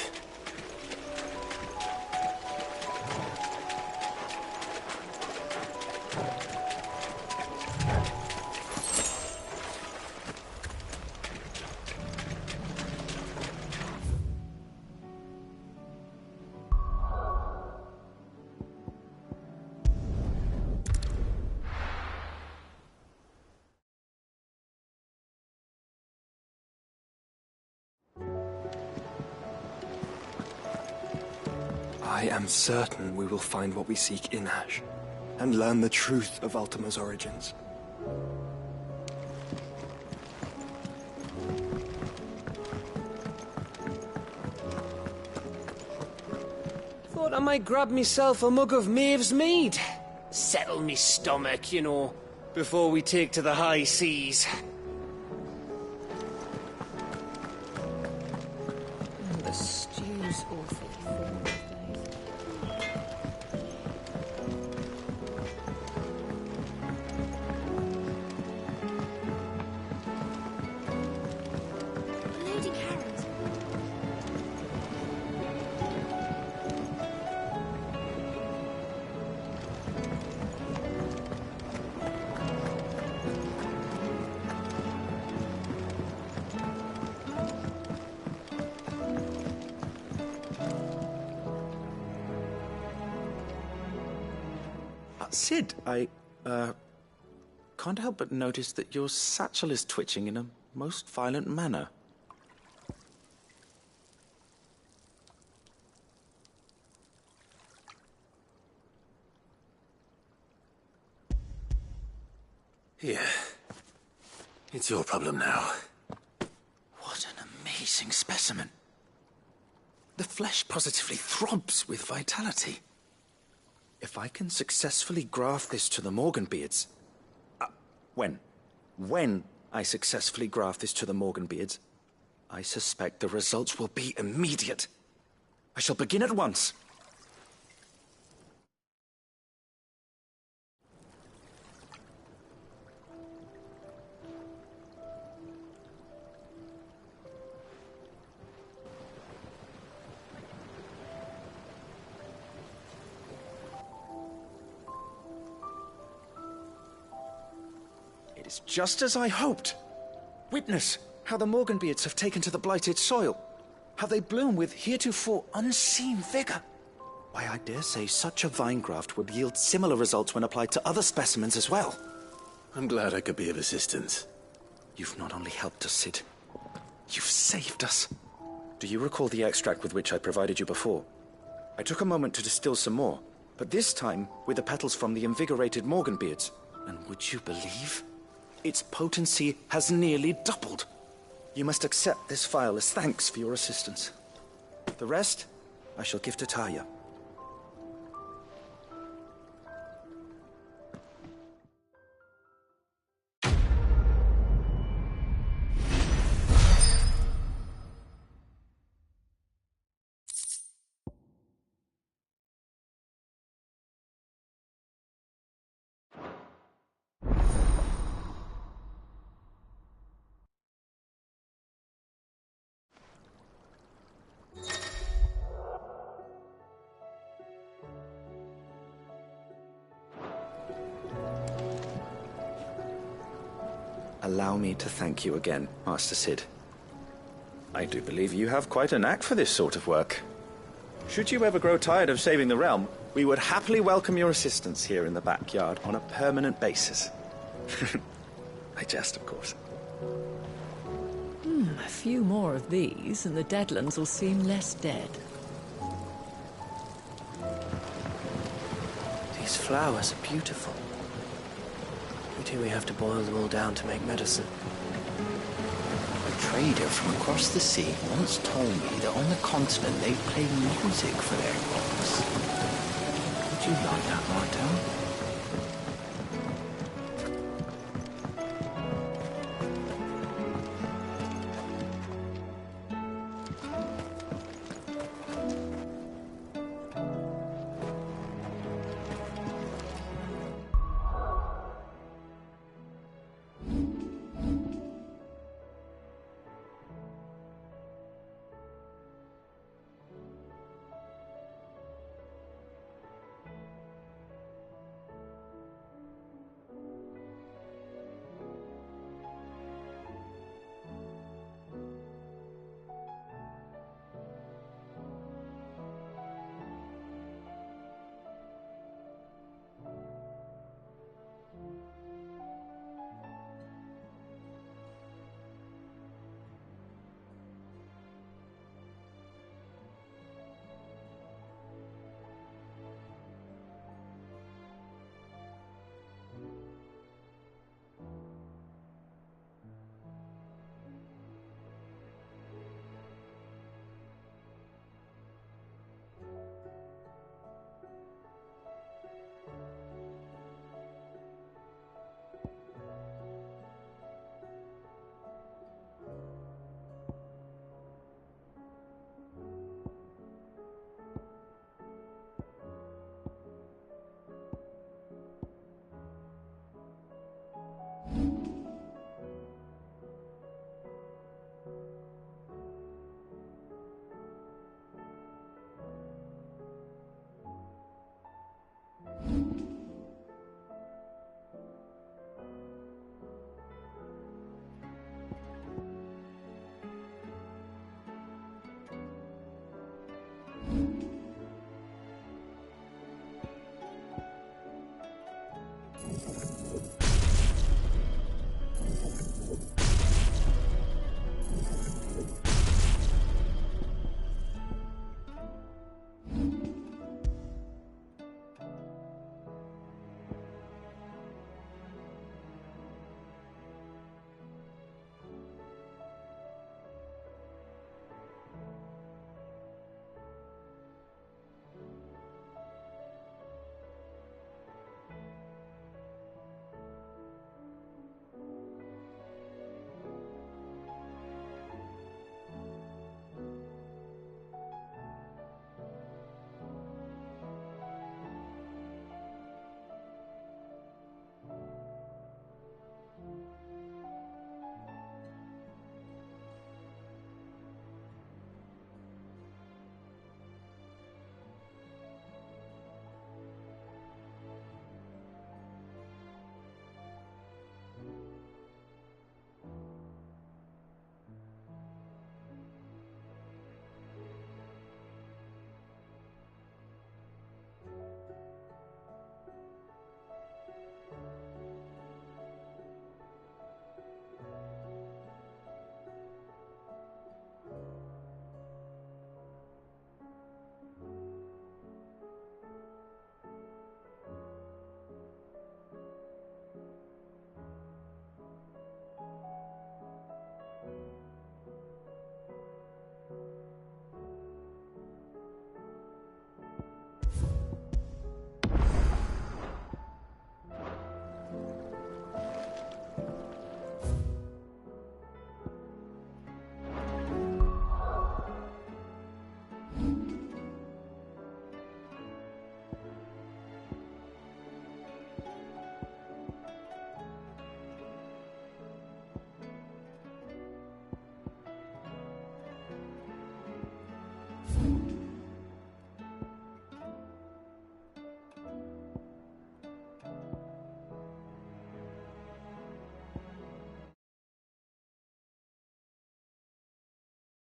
I am certain we will find what we seek in Ash, and learn the truth of Ultima's origins. Thought I might grab myself a mug of Maeve's mead. Settle me stomach, you know, before we take to the high seas. The stew's awful. Sid, I can't help but notice that your satchel is twitching in a most violent manner. Here. It's your problem now. What an amazing specimen. The flesh positively throbs with vitality. If I can successfully graft this to the Morganbeards... When I successfully graft this to the Morganbeards, I suspect the results will be immediate. I shall begin at once. It is just as I hoped. Witness how the Morganbeards have taken to the blighted soil. How they bloom with heretofore unseen vigor. Why, I dare say such a vine graft would yield similar results when applied to other specimens as well. I'm glad I could be of assistance. You've not only helped us, Sid. You've saved us. Do you recall the extract with which I provided you before? I took a moment to distill some more, but this time with the petals from the invigorated Morganbeards. And would you believe? Its potency has nearly doubled. You must accept this vial as thanks for your assistance. The rest, I shall give to Taya. Allow me to thank you again, Master Sid. I do believe you have quite a knack for this sort of work. Should you ever grow tired of saving the realm, we would happily welcome your assistance here in the backyard on a permanent basis. I jest, of course. few more of these, and the Deadlands will seem less dead. These flowers are beautiful. Pity we have to boil them all down to make medicine. A trader from across the sea once told me that on the continent they play music for their gods. Would you like that, Martin?